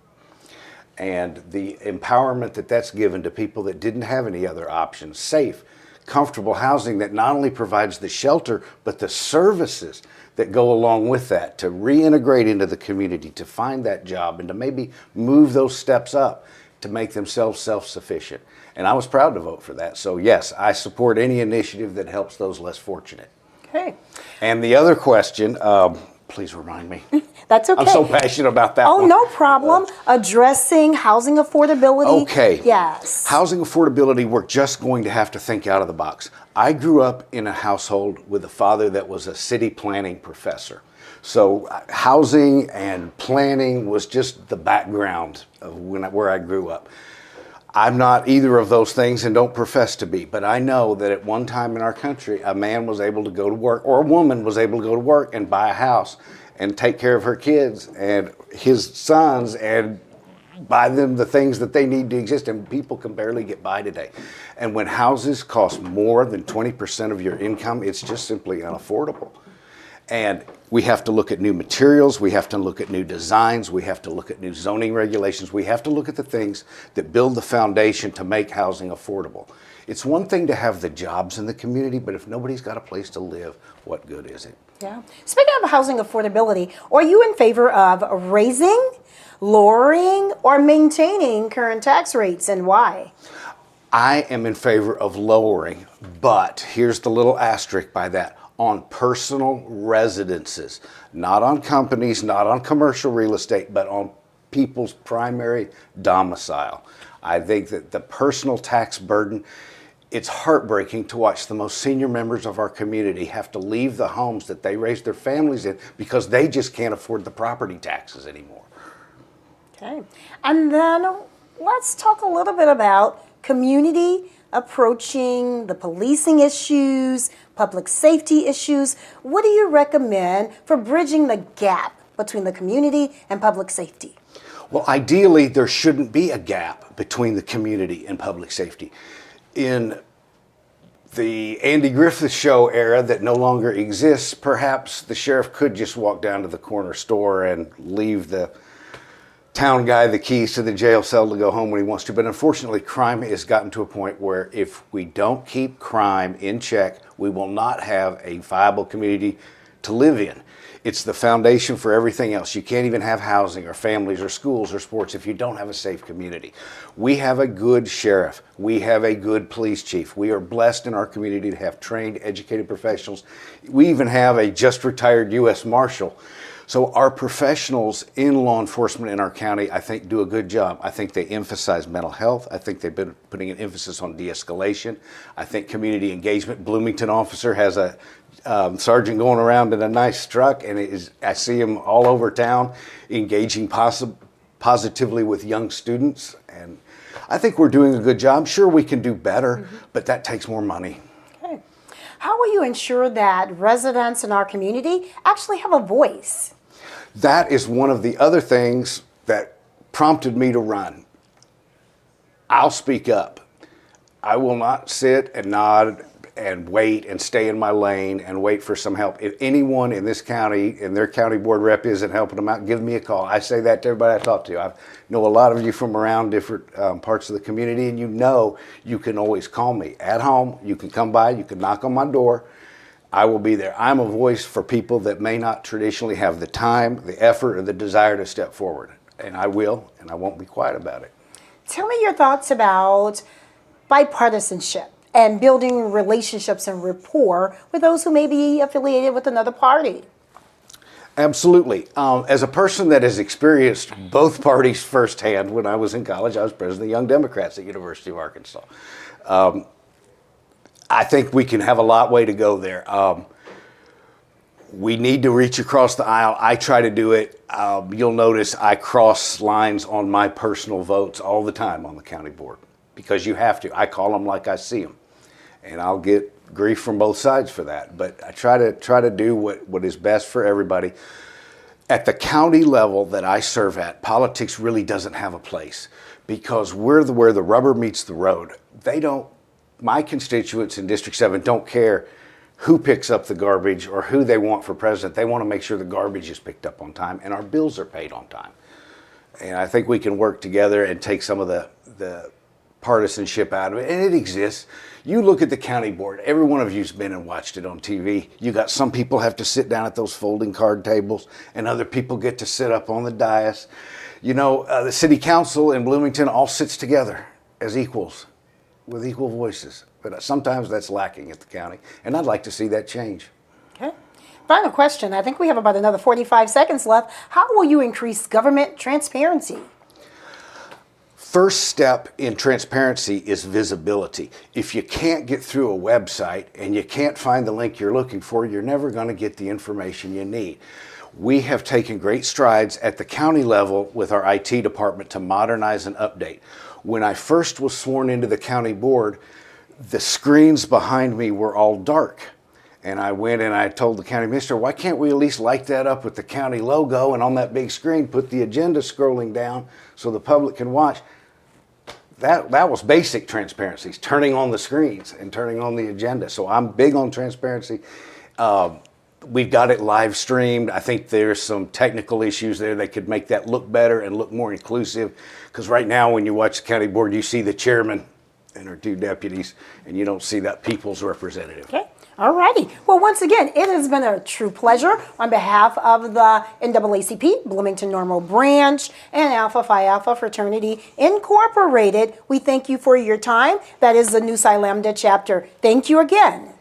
[SPEAKER 12] And the empowerment that that's given to people that didn't have any other options, safe, comfortable housing that not only provides the shelter, but the services that go along with that to reintegrate into the community, to find that job, and to maybe move those steps up to make themselves self-sufficient. And I was proud to vote for that. So yes, I support any initiative that helps those less fortunate.
[SPEAKER 3] Okay.
[SPEAKER 12] And the other question, please remind me.
[SPEAKER 3] That's okay.
[SPEAKER 12] I'm so passionate about that one.
[SPEAKER 3] Oh, no problem. Addressing housing affordability.
[SPEAKER 12] Okay.
[SPEAKER 3] Yes.
[SPEAKER 12] Housing affordability, we're just going to have to think out of the box. I grew up in a household with a father that was a city planning professor. So housing and planning was just the background of where I grew up. I'm not either of those things and don't profess to be, but I know that at one time in our country, a man was able to go to work, or a woman was able to go to work and buy a house and take care of her kids and his sons and buy them the things that they need to exist, and people can barely get by today. And when houses cost more than 20% of your income, it's just simply unaffordable. And we have to look at new materials, we have to look at new designs, we have to look at new zoning regulations, we have to look at the things that build the foundation to make housing affordable. It's one thing to have the jobs in the community, but if nobody's got a place to live, what good is it?
[SPEAKER 3] Yeah. Speaking of housing affordability, are you in favor of raising, lowering, or maintaining current tax rates, and why?
[SPEAKER 12] I am in favor of lowering, but here's the little asterisk by that. On personal residences, not on companies, not on commercial real estate, but on people's primary domicile. I think that the personal tax burden, it's heartbreaking to watch the most senior members of our community have to leave the homes that they raised their families in because they just can't afford the property taxes anymore.
[SPEAKER 3] Okay. And then let's talk a little bit about community approaching the policing issues, public safety issues. What do you recommend for bridging the gap between the community and public safety?
[SPEAKER 12] Well, ideally, there shouldn't be a gap between the community and public safety. In the Andy Griffith Show era that no longer exists, perhaps the sheriff could just walk down to the corner store and leave the town guy the keys to the jail cell to go home when he wants to. But unfortunately, crime has gotten to a point where if we don't keep crime in check, we will not have a viable community to live in. It's the foundation for everything else. You can't even have housing or families or schools or sports if you don't have a safe community. We have a good sheriff. We have a good police chief. We are blessed in our community to have trained, educated professionals. We even have a just retired U.S. Marshal. So our professionals in law enforcement in our county, I think, do a good job. I think they emphasize mental health. I think they've been putting an emphasis on de-escalation. I think community engagement. Bloomington officer has a sergeant going around in a nice truck, and I see him all over town engaging positively with young students. And I think we're doing a good job. Sure, we can do better, but that takes more money.
[SPEAKER 3] Okay. How will you ensure that residents in our community actually have a voice?
[SPEAKER 12] That is one of the other things that prompted me to run. I'll speak up. I will not sit and nod and wait and stay in my lane and wait for some help. If anyone in this county and their county board rep isn't helping them out, give me a call. I say that to everybody I talk to. I know a lot of you from around different parts of the community, and you know you can always call me at home. You can come by, you can knock on my door. I will be there. I'm a voice for people that may not traditionally have the time, the effort, or the desire to step forward. And I will, and I won't be quiet about it.
[SPEAKER 3] Tell me your thoughts about bipartisanship and building relationships and rapport with those who may be affiliated with another party.
[SPEAKER 12] Absolutely. As a person that has experienced both parties firsthand, when I was in college, I was president of the Young Democrats at University of Arkansas. I think we can have a lot way to go there. We need to reach across the aisle. I try to do it. You'll notice I cross lines on my personal votes all the time on the county board because you have to. I call them like I see them, and I'll get grief from both sides for that. But I try to do what is best for everybody. At the county level that I serve at, politics really doesn't have a place because we're where the rubber meets the road. My constituents in District 7 don't care who picks up the garbage or who they want for president. They want to make sure the garbage is picked up on time and our bills are paid on time. And I think we can work together and take some of the partisanship out of it. And it exists. You look at the county board. Every one of you's been and watched it on TV. You got some people have to sit down at those folding card tables and other people get to sit up on the dais. You know, the city council in Bloomington all sits together as equals, with equal voices. But sometimes that's lacking at the county, and I'd like to see that change.
[SPEAKER 3] Okay. Final question. I think we have about another 45 seconds left. How will you increase government transparency?
[SPEAKER 12] First step in transparency is visibility. If you can't get through a website and you can't find the link you're looking for, you're never going to get the information you need. We have taken great strides at the county level with our IT department to modernize and update. When I first was sworn into the county board, the screens behind me were all dark. And I went and I told the county administrator, why can't we at least light that up with the county logo and on that big screen put the agenda scrolling down so the public can watch? That was basic transparency, turning on the screens and turning on the agenda. So I'm big on transparency. We've got it live streamed. I think there's some technical issues there that could make that look better and look more inclusive. Because right now when you watch the county board, you see the chairman and our 2 deputies, and you don't see that people's representative.
[SPEAKER 3] Okay. All righty. Well, once again, it has been a true pleasure on behalf of the NAACP, Bloomington-Normal Branch, and Alpha Phi Alpha Fraternity Incorporated. We thank you for your time. That is the Nu Psi Lambda chapter. Thank you again.